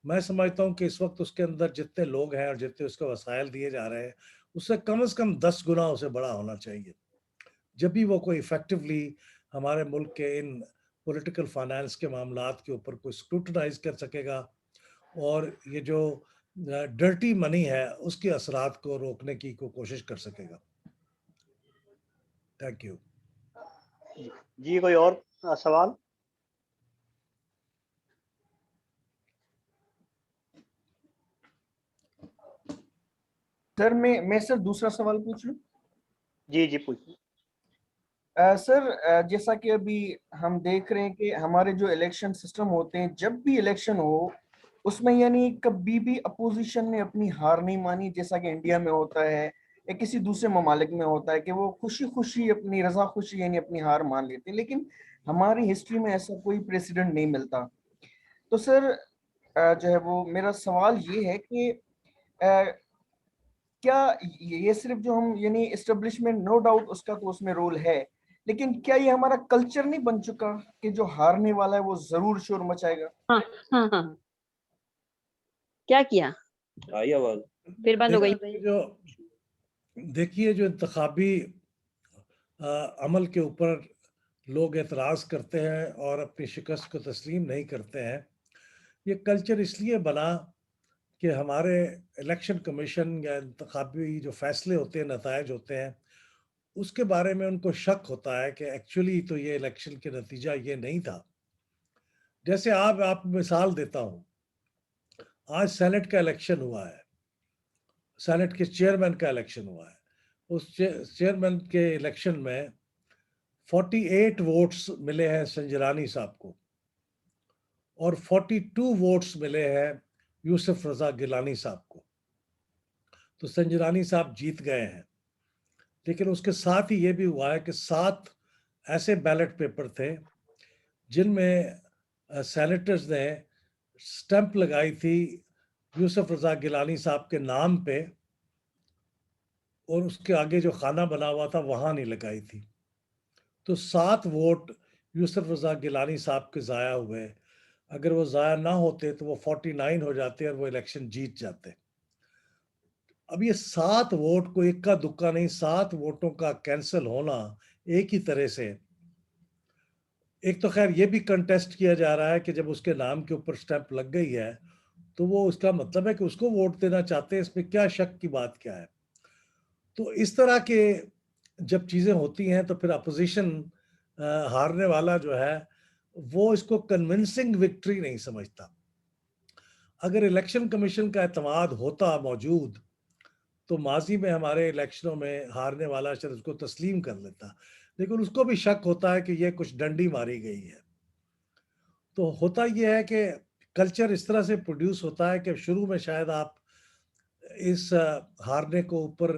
میں سمجھتا ہوں کہ اس وقت اس کے اندر جتنے لوگ ہیں اور جتنے اس کو وسائل دیے جا رہے ہیں اس سے کم 10 گنا اسے بڑا ہونا چاہیے، جب بھی وہ کوئی افیکٹولی ہمارے ملک کے ان پولیٹیکل فائنانس کے معاملات کے اوپر کوئی سکروٹنائز کر سکے گا اور یہ جو ڈرٹی منی ہے اس کے اثرات کو روکنے کی کوشش کر سکے گا. Thank you. جی کوئی اور سوال؟ سر میں سر دوسرا سوال پوچھ لوں؟ جی جی پوچھیں. سر جیسا کہ ابھی ہم دیکھ رہے ہیں کہ ہمارے جو الیکشن سسٹم ہوتے ہیں جب بھی الیکشن ہو اس میں یعنی کبھی بھی اپوزیشن نے اپنی ہار نہیں مانی، جیسا کہ انڈیا میں ہوتا ہے یا کسی دوسرے ممالک میں ہوتا ہے کہ وہ خوشی خوشی اپنی رضا خوشی یعنی اپنی ہار مان لیتے ہیں، لیکن ہماری ہسٹری میں ایسا کوئی پریسیڈنٹ نہیں ملتا. تو سر جو ہے وہ میرا سوال یہ ہے کہ کیا یہ صرف جو ہم یعنی اسٹیبلشمنٹ نو ڈاؤٹ اس کا تو اس میں رول ہے، لیکن کیا یہ ہمارا کلچر نہیں بن چکا کہ جو ہارنے والا ہے وہ ضرور شور مچائے گا؟ ہاں ہاں ہاں کیا آئی آواز پھر بند ہو گئی. دیکھیے جو انتخابی عمل کے اوپر لوگ اعتراض کرتے ہیں اور اپنی شکست کو تسلیم نہیں کرتے ہیں، یہ کلچر اس لیے بنا کہ ہمارے الیکشن کمیشن یا انتخابی جو فیصلے ہوتے ہیں، نتائج ہوتے ہیں، اس کے بارے میں ان کو شک ہوتا ہے کہ ایکچولی تو یہ الیکشن کے نتیجہ یہ نہیں تھا. جیسے آپ مثال دیتا ہوں، آج سینٹ کا الیکشن ہوا ہے، سینٹ کے چیئرمین کا الیکشن ہوا ہے. اس چیئرمین کے الیکشن میں 48 ووٹس ملے ہیں سنجرانی صاحب کو اور 42 ووٹس ملے ہیں یوسف رضا گیلانی صاحب کو. تو سنجرانی صاحب جیت گئے ہیں، لیکن اس کے ساتھ ہی یہ بھی ہوا ہے کہ 7 ایسے بیلٹ پیپر تھے جن میں سینیٹرز نے سٹیمپ لگائی تھی یوسف رضا گیلانی صاحب کے نام پہ اور اس کے آگے جو خانہ بنا ہوا تھا وہاں نہیں لگائی تھی. تو 7 ووٹ یوسف رضا گیلانی صاحب کے ضائع ہوئے. اگر وہ ضائع نہ ہوتے تو وہ 49 ہو جاتے اور وہ الیکشن جیت جاتے. اب یہ 7 ووٹ کو اکا دکا نہیں، 7 ووٹوں کا کینسل ہونا ایک ہی طرح سے. ایک تو خیر یہ بھی کنٹیسٹ کیا جا رہا ہے کہ جب اس کے نام کے اوپر سٹیمپ لگ گئی ہے تو وہ اس کا مطلب ہے کہ اس کو ووٹ دینا چاہتے ہیں. اس میں کیا شک کی بات کیا ہے؟ تو اس طرح کے جب چیزیں ہوتی ہیں تو پھر اپوزیشن ہارنے والا جو ہے وہ اس کو کنونسنگ وکٹری نہیں سمجھتا. اگر الیکشن کمیشن کا اعتماد ہوتا موجود تو ماضی میں ہمارے الیکشنوں میں ہارنے والا شاید اس کو تسلیم کر لیتا، لیکن اس کو بھی شک ہوتا ہے کہ یہ کچھ ڈنڈی ماری گئی ہے. تو ہوتا یہ ہے کہ کلچر اس طرح سے پروڈیوس ہوتا ہے کہ شروع میں شاید آپ اس ہارنے کو اوپر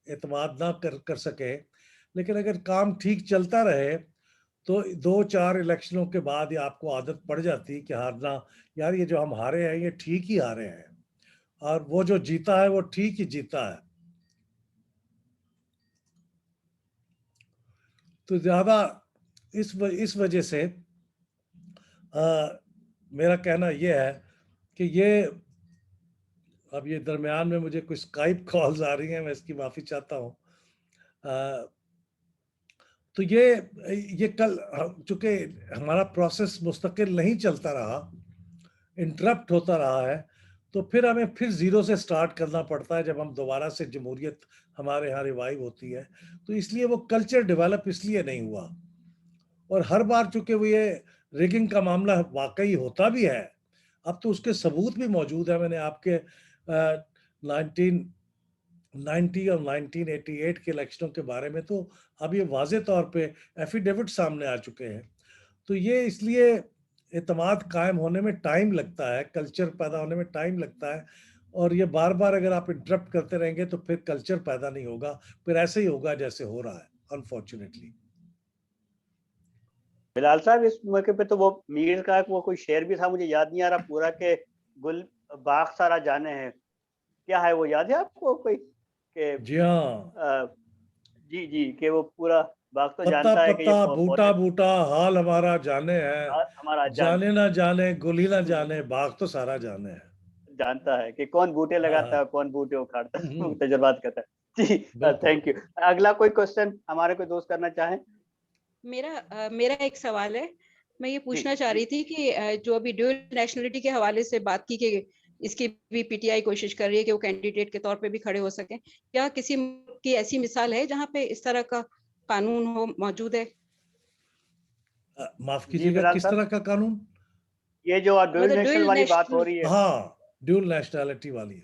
اعتماد نہ کر سکے، لیکن اگر کام ٹھیک چلتا رہے تو 2-4 الیکشنوں کے بعد یہ آپ کو عادت پڑ جاتی کہ ہارنا، یار یہ جو ہم ہارے ہیں یہ ٹھیک ہی ہارے ہیں، اور وہ جو جیتا ہے وہ ٹھیک ہی جیتا ہے. تو زیادہ اس وجہ سے میرا کہنا یہ ہے کہ یہ اب یہ درمیان میں مجھے کچھ اسکائپ کالز آ رہی ہیں، میں اس کی معافی چاہتا ہوں. تو یہ کل چونکہ ہمارا پروسیس مستقل نہیں چلتا رہا، انٹرپٹ ہوتا رہا ہے، تو پھر ہمیں پھر زیرو سے سٹارٹ کرنا پڑتا ہے جب ہم دوبارہ سے جمہوریت ہمارے ہاں ریوائیو ہوتی ہے. تو اس لیے وہ کلچر ڈیولپ اس لیے نہیں ہوا. اور ہر بار چونکہ وہ یہ ریگنگ کا معاملہ واقعی ہوتا بھی ہے، اب تو اس کے ثبوت بھی موجود ہیں. میں نے آپ کے 1990 اور 1988 کے الیکشنوں کے بارے میں تو اب یہ واضح طور پہ ایفیڈیوٹ سامنے آ چکے ہیں. تو یہ اس لیے اعتماد قائم ہونے میں ٹائم لگتا ہے، کلچر پیدا ہونے میں ٹائم لگتا ہے، اور یہ بار بار اگر آپ انٹرپٹ کرتے رہیں گے تو پھر کلچر پیدا نہیں ہوگا، پھر ایسے ہی ہوگا جیسے ہو رہا ہے انفارچونیٹلی. بلال صاحب اس موقع پہ تو وہ میر کا وہ کوئی شعر بھی تھا، مجھے یاد نہیں آ رہا پورا، کہ گل باغ سارا جانے ہیں، کیا ہے وہ، یاد ہے آپ کو کوئی؟ کہ جی ہاں، جی جی، کہ وہ پورا باغ تو پتا جانتا ہے کہ یہ پتا بوٹا پودے بوٹا حال ہمارا جانے ہے، ہمارا جانے نہ جانے گلی نہ جانے باغ تو سارا جانے ہے. جانتا ہے کہ کون بوٹے لگاتا ہے کون بوٹے اکھاڑتا ہے، وہ تجربات کرتا ہے. جی بالکل. Thank you. اگلا کوئی کوشچن ہمارے کوئی دوست کرنا چاہیں؟ میرا ایک سوال ہے. میں یہ پوچھنا چاہ رہی تھی کہ جو ابھی ڈیول نیشنلٹی کے حوالے سے بات کی کہ اس کی بھی پی ٹی آئی کوشش کر رہی ہے کہ وہ کینڈیڈیٹ کے طور پہ بھی کھڑے ہو سکیں، کیا کسی کی ایسی مثال ہے جہاں پہ اس طرح کا قانون ہو موجود ہے؟ معاف جی کیجیے گا، بلال کس صاحب، طرح کا قانون؟ یہ جو ڈوئل نیشنل والی بات ہو رہی ہے. ہاں، ڈیول نیشنلٹی والی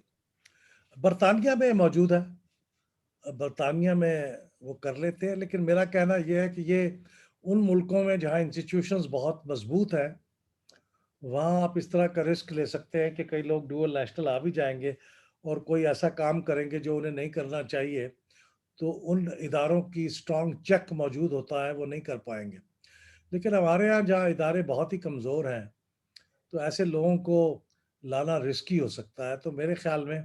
برطانیہ میں موجود ہے، برطانیہ میں وہ کر لیتے ہیں. لیکن میرا کہنا یہ ہے کہ یہ ان ملکوں میں جہاں انسٹیٹیوشنز بہت مضبوط ہیں وہاں آپ اس طرح کا رسک لے سکتے ہیں کہ کئی لوگ ڈوئل نیشنل آ بھی جائیں گے اور کوئی ایسا کام کریں گے جو انہیں نہیں کرنا چاہیے، تو ان اداروں کی اسٹرانگ چیک موجود ہوتا ہے، وہ نہیں کر پائیں گے. لیکن ہمارے ہاں جہاں ادارے بہت ہی کمزور ہیں تو ایسے لوگوں کو لانا رسکی ہو سکتا ہے. تو میرے خیال میں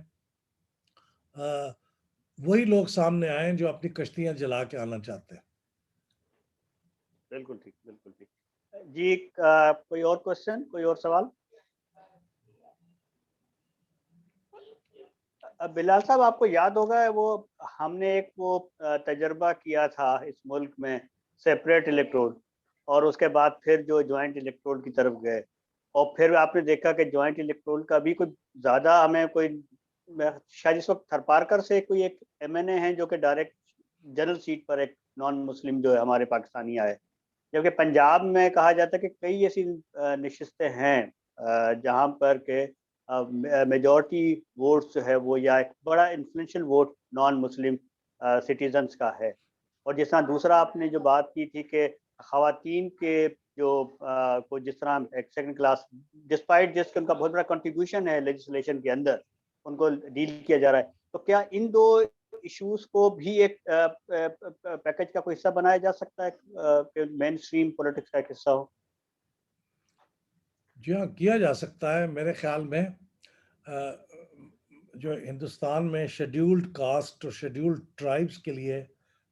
وہی لوگ سامنے آئیں جو اپنی کشتیاں جلا کے آنا چاہتے ہیں. بالکل ٹھیک، بالکل ٹھیک. جی کوئی اور کوشچن، کوئی اور سوال؟ بلال صاحب آپ کو یاد ہوگا وہ ہم نے ایک وہ تجربہ کیا تھا اس ملک میں سیپریٹ الیکٹروڈ، اور اس کے بعد پھر جو جوائنٹ الیکٹروڈ کی طرف گئے، اور پھر آپ نے دیکھا کہ جوائنٹ الیکٹروڈ کا بھی کوئی زیادہ ہمیں کوئی، شاید اس وقت تھرپارکر سے کوئی ایک ایم این اے ہیں جو کہ ڈائریکٹ جنرل سیٹ پر ایک نان مسلم جو ہے ہمارے پاکستانی آئے، جبکہ پنجاب میں کہا جاتا ہے کہ کئی ایسی نشستیں ہیں جہاں پر کہ میجورٹی ووٹ جو ہے وہ یا ایک بڑا انفلوئنشل ووٹ نان مسلم سٹیزنس کا ہے. اور جس طرح دوسرا آپ نے جو بات کی تھی کہ خواتین کے جو کو جس طرح ایک سیکنڈ کلاس ڈسپائٹ جس کے ان کا بہت بڑا کنٹریبیوشن ہے لیجسلیشن کے اندر ان کو ڈیل کیا جا رہا ہے، تو کیا ان دو ایشوز کو بھی ایک پیکج کا کوئی حصہ بنایا جا سکتا ہے کہ مین اسٹریم پولیٹکس کا ایک حصہ ہو؟ جی ہاں، کیا جا سکتا ہے. میرے خیال میں جو ہندوستان میں شیڈیولڈ کاسٹ اور شیڈیولڈ ٹرائبس کے لیے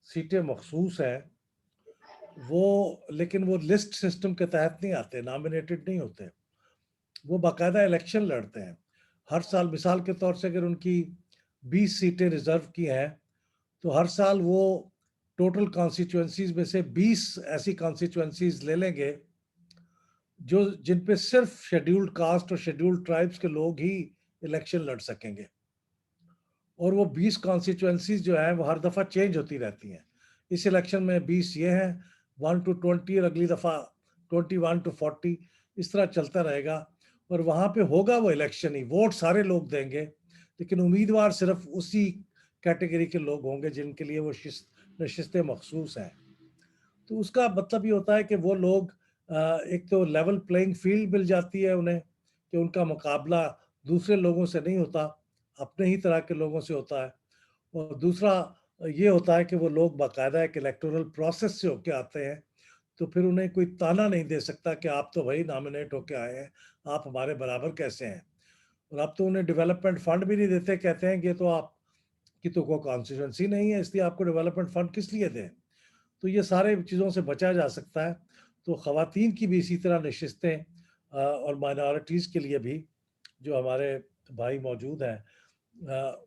سیٹیں مخصوص ہیں وہ، لیکن وہ لسٹ سسٹم کے تحت نہیں آتے، نامینیٹڈ نہیں ہوتے، وہ باقاعدہ الیکشن لڑتے ہیں ہر سال. مثال کے طور سے اگر ان کی 20 سیٹیں ریزرو کی ہیں تو ہر سال وہ ٹوٹل کانسٹیچوئنسیز میں سے 20 ایسی کانسٹیچوئنسیز لے لیں گے جن پہ صرف شیڈیولڈ کاسٹ اور شیڈیولڈ ٹرائبس کے لوگ ہی الیکشن لڑ سکیں گے، اور وہ 20 کانسٹیچوئنسیز جو ہیں وہ ہر دفعہ چینج ہوتی رہتی ہیں. اس الیکشن میں 20 یہ ہیں 1 to 20، اور اگلی دفعہ 21 to 40، اس طرح چلتا رہے گا. اور وہاں پہ ہوگا وہ الیکشن ہی، ووٹ سارے لوگ دیں گے لیکن امیدوار صرف اسی کیٹیگری کے لوگ ہوں گے جن کے لیے وہ نشستیں مخصوص ہیں. تو اس کا مطلب یہ ہوتا ہے کہ وہ لوگ ایک تو لیول پلینگ فیلڈ مل جاتی ہے انہیں کہ ان کا مقابلہ دوسرے لوگوں سے نہیں ہوتا، اپنے ہی طرح کے لوگوں سے ہوتا ہے. اور دوسرا یہ ہوتا ہے کہ وہ لوگ باقاعدہ ایک الیکٹورل پروسیس سے ہو کے آتے ہیں، تو پھر انہیں کوئی تانا نہیں دے سکتا کہ آپ تو بھائی نامینیٹ ہو کے آئے ہیں، آپ ہمارے برابر کیسے ہیں. اور اب تو انہیں ڈیولپمنٹ فنڈ بھی نہیں دیتے، کہتے ہیں کہ تو آپ کی تو کوئی کانسٹیٹوئنسی نہیں ہے اس لیے آپ کو ڈیولپمنٹ فنڈ کس لیے دیں. تو یہ سارے چیزوں سے بچا جا سکتا ہے. تو خواتین کی بھی اسی طرح نشستیں اور مائنارٹیز کے لیے بھی جو ہمارے بھائی موجود ہیں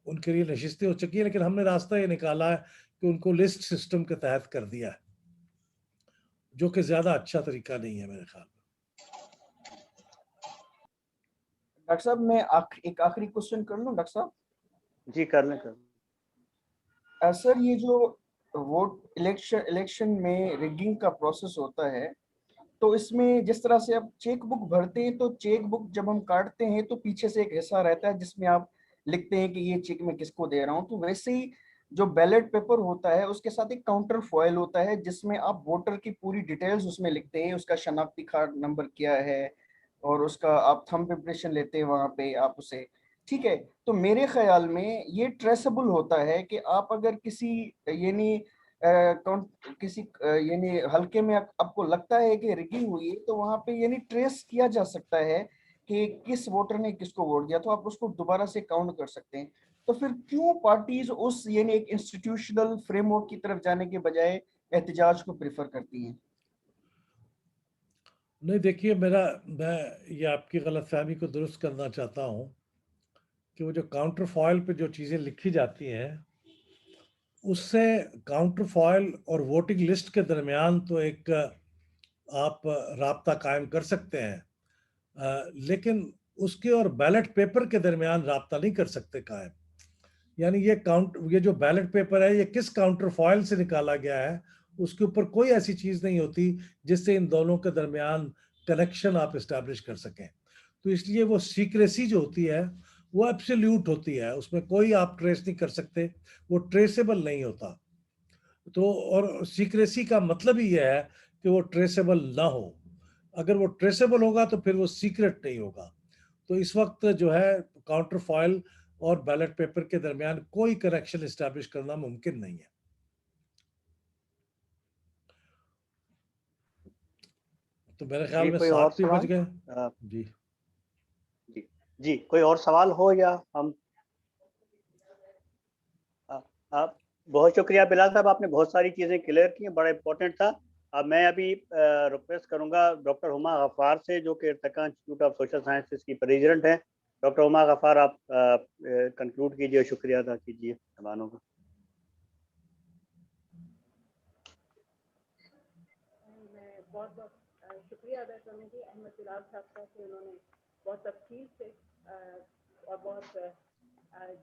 ان کے لیے نشستیں ہو چکی ہیں، لیکن ہم نے راستہ یہ نکالا ہے کہ ان کو لسٹ سسٹم کے تحت کر دیا ہے، جو کہ زیادہ اچھا طریقہ نہیں ہے میرے خیال میں. ڈاکٹر صاحب میں ایک آخری کوشچن کر لوں ڈاکٹر صاحب؟ جی کر لیں. سر یہ جو ووٹ الیکشن میں ریگنگ کا پروسیس ہوتا ہے تو اس میں جس طرح سے آپ چیک بک بھرتے ہیں تو چیک بک جب ہم کاٹتے ہیں تو پیچھے سے ایک حصہ رہتا ہے جس میں آپ لکھتے ہیں کہ یہ چیک میں کس کو دے رہا ہوں، تو ویسے ہی جو بیلٹ پیپر ہوتا ہے اس کے ساتھ ایک کاؤنٹر فوائل ہوتا ہے جس میں آپ ووٹر کی پوری ڈیٹیلز اس میں لکھتے ہیں، اس کا شناختی کارڈ نمبر کیا ہے اور اس کا آپ تھمب امپریشن لیتے ہیں وہاں پہ آپ اسے، ٹھیک ہے. تو میرے خیال میں یہ ٹریسبل ہوتا ہے کہ آپ اگر کسی یعنی یعنی حلقے میں آپ کو لگتا ہے کہ ریگنگ ہوئی ہے تو وہاں پہ یعنی ٹریس کیا جا سکتا ہے کہ کس ووٹر نے کس کو ووٹ دیا، تو آپ اس کو دوبارہ سے کاؤنٹ کر سکتے ہیں. تو پھر کیوں پارٹیز اس یعنی ایک انسٹیٹیوشنل فریم ورک کی طرف جانے کے بجائے احتجاج کو پریفر کرتی ہیں؟ نہیں دیکھیے، میں یہ آپ کی غلط فہمی کو درست کرنا چاہتا ہوں کہ وہ جو کاؤنٹر فوائل پہ جو چیزیں لکھی جاتی ہیں اس سے counter foil or voting list کے درمیان تو ایک آپ رابطہ قائم کر سکتے ہیں، لیکن اس کے اور بیلٹ پیپر کے درمیان رابطہ نہیں کر سکتے قائم. یعنی یہ جو بیلٹ پیپر ہے یہ کس کاؤنٹر فوائل سے نکالا گیا ہے اس کے اوپر کوئی ایسی چیز نہیں ہوتی جس سے ان دونوں کے درمیان کنیکشن آپ اسٹیبلش کر سکیں. تو اس لیے وہ سیکریسی جو ہوتی ہے وہ ایبسلیوٹ ہوتی ہے، اس میں کوئی آپ ٹریس نہیں کر سکتے، وہ ٹریسیبل نہیں ہوتا. تو اور سیکریسی کا مطلب ہی یہ ہے کہ وہ ٹریسیبل نہ ہو. اگر وہ ٹریسیبل ہوگا تو پھر وہ سیکرٹ نہیں ہوگا. تو اس وقت جو ہے counter foil or ballot paper کے درمیان کوئی کنیکشن اسٹیبلش کرنا ممکن نہیں ہے. تو میرے خیال میں کوئی اور 7 بھی بج گئے. جی جی جی کوئی اور سوال ہو یا ہم بہت شکریہ بلال صاحب، آپ نے بہت ساری چیزیں کلیئر کی ہیں، بڑا امپورٹنٹ تھا. میں ابھی ریکویسٹ کروں گا ڈاکٹر ہما غفار سے جو کہ ارتقا انسٹیٹیوٹ آف سوشل سائنسز کی پریزیڈنٹ ہیں. ڈاکٹر ہما غفار آپ کنکلوڈ کیجیے، شکریہ ادا کیجیے مہمانوں کا. میں بہت شکریہ ادا کروں گی احمد بلال صاحب کا کہ انہوں نے بہت تفصیل سے اور بہت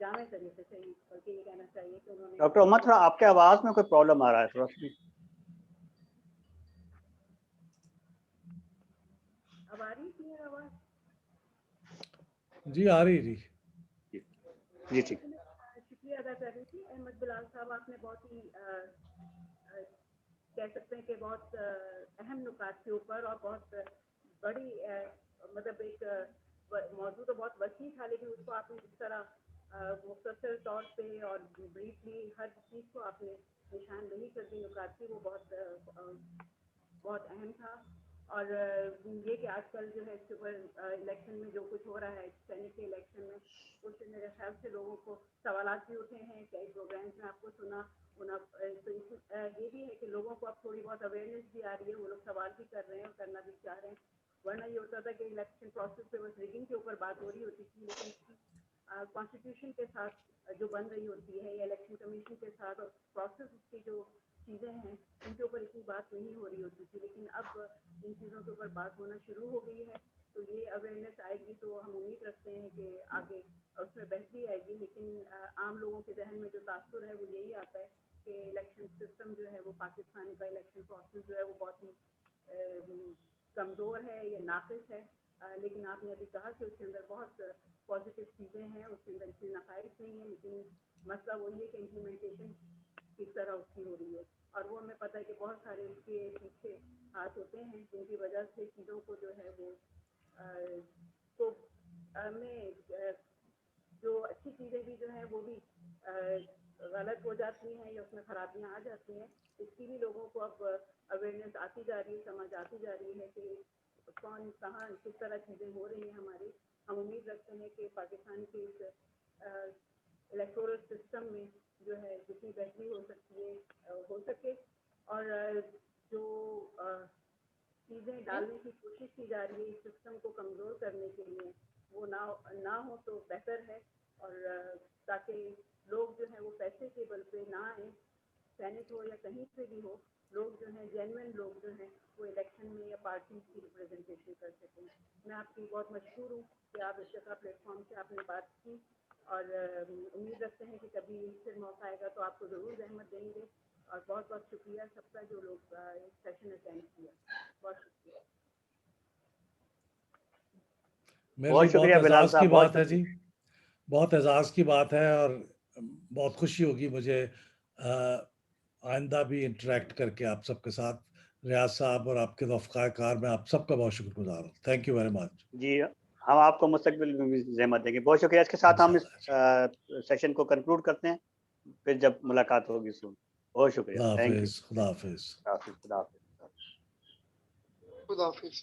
جامع طریقے سے، بلکہ یہ کہنا چاہیے کہ انہوں نے ڈاکٹر ہما تھوڑا آپ کے آواز میں کوئی پرابلم آ رہا ہے تھوڑا سا. اب آ رہی تھی آواز؟ جی آ رہی جی ٹھیک. شکریہ ادا کر رہی تھی احمد بلال صاحب، آپ نے بہت ہی کہہ سکتے ہیں کہ بہت اہم نکات کے اوپر اور بہت بڑی مطلب ایک موضوع تو بہت وسیع تھا لیکن اس کو آپ نے جس طرح مختصر طور پہ اور بریفلی ہر چیز کو آپ نے نشاندہی کر دی نکات کی، وہ بہت اہم تھا. اور یہ کہ آج کل جو ہے سپر الیکشن میں جو کچھ ہو رہا ہے سینٹ کے الیکشن میں اس سے میرے خیال سے لوگوں کو سوالات بھی اٹھے ہیں. کئی پروگرامس میں آپ کو سنا یہ بھی ہے کہ لوگوں کو اب تھوڑی بہت اویئرنیس بھی آ رہی ہے, وہ لوگ سوال بھی کر رہے ہیں اور کرنا بھی چاہ رہے ہیں. ورنہ یہ ہوتا تھا کہ الیکشن پروسیس پہ بس ریگنگ کے اوپر بات ہو رہی ہوتی تھی, لیکن کانسٹیٹیوشن کے ساتھ جو بن رہی ہوتی ہے یا الیکشن کمیشن کے ساتھ اور پروسیس کی جو چیزیں ہیں ان کے اوپر اتنی بات نہیں ہو رہی ہوتی تھی. لیکن اب ان چیزوں کے اوپر بات ہونا شروع ہو گئی ہے, تو یہ اویئرنیس آئے گی تو ہم امید رکھتے ہیں کہ آگے اس میں بہتری آئے گی. لیکن عام لوگوں کے ذہن میں جو تاثر ہے وہ یہی آتا ہے کہ الیکشن سسٹم جو ہے وہ پاکستان کا الیکشن پروسیس جو ہے وہ بہت ہی کمزور ہے یا ناقص ہے. لیکن آپ نے ابھی کہا کہ اس کے اندر بہت پازیٹیو چیزیں ہیں, اس کے اندر اتنی نقائص نہیں ہیں, لیکن مسئلہ وہی ہے کہ امپلیمنٹیشن کس طرح اس کی ہو رہی ہے. اور وہ ہمیں پتہ ہے کہ بہت سارے اس کے پیچھے ہاتھ ہوتے ہیں جن کی وجہ سے چیزوں کو جو ہے وہ تو میں جو اچھی چیزیں بھی جو ہیں وہ بھی غلط ہو جاتی ہیں یا اس میں خرابیاں آ جاتی ہیں. اس کی بھی لوگوں کو اب اویئرنیس آتی جا رہی ہے, سمجھ آتی جا رہی ہے کہ کون کہاں کس طرح چیزیں ہو رہی ہیں ہماری. ہم امید رکھتے ہیں کہ پاکستان کے اس الیکٹورل سسٹم میں جو ہے جتنی بہتری ہو سکتی ہے ہو سکے, اور جو چیزیں ڈالنے کی کوشش کی جا رہی ہے اس سسٹم کو کمزور کرنے کے لیے وہ نہ ہو تو بہتر ہے. اور تاکہ لوگ جو ہیں وہ پیسے کے بل پہ نہ آئیں, سینٹ ہو یا کہیں سے بھی ہو, لوگ جو ہیں جینوئن لوگ جو ہیں وہ الیکشن میں یا پارٹی کی ریپرزنٹیشن کر سکیں. میں آپ کی بہت مشکور ہوں کہ آپ اس جگہ پلیٹ فارم سے آپ نے بات کی, اور امید رکھتے ہیں کہ کبھی پھر موقع آئے گا تو آپ کو ضرور زحمت دیں گے. اور بہت بہت شکریہ سب کا جو لوگ سیشن اٹینڈ کیا, بہت شکریہ. میرے لیے شکریہ بہت بلال اعزاز کی صاحب, بہت بات ہے جی, بہت اعزاز کی بات ہے, اور بہت خوشی ہوگی مجھے آئندہ بھی انٹریکٹ کر کے آپ سب کے ساتھ. ریاض صاحب اور آپ کے رفقائے کار, میں آپ سب کا بہت شکر گزار ہوں. Thank you very much. جی ہم آپ کو مستقبل میں بھی زحمت دیں گے. بہت شکریہ. اس کے ساتھ ہم اس سیشن کو کنکلوڈ کرتے ہیں, پھر جب ملاقات ہوگی سن. بہت شکریہ. خدا تھینک یو. حافظ. خدا حافظ. خدا حافظ. خدا حافظ.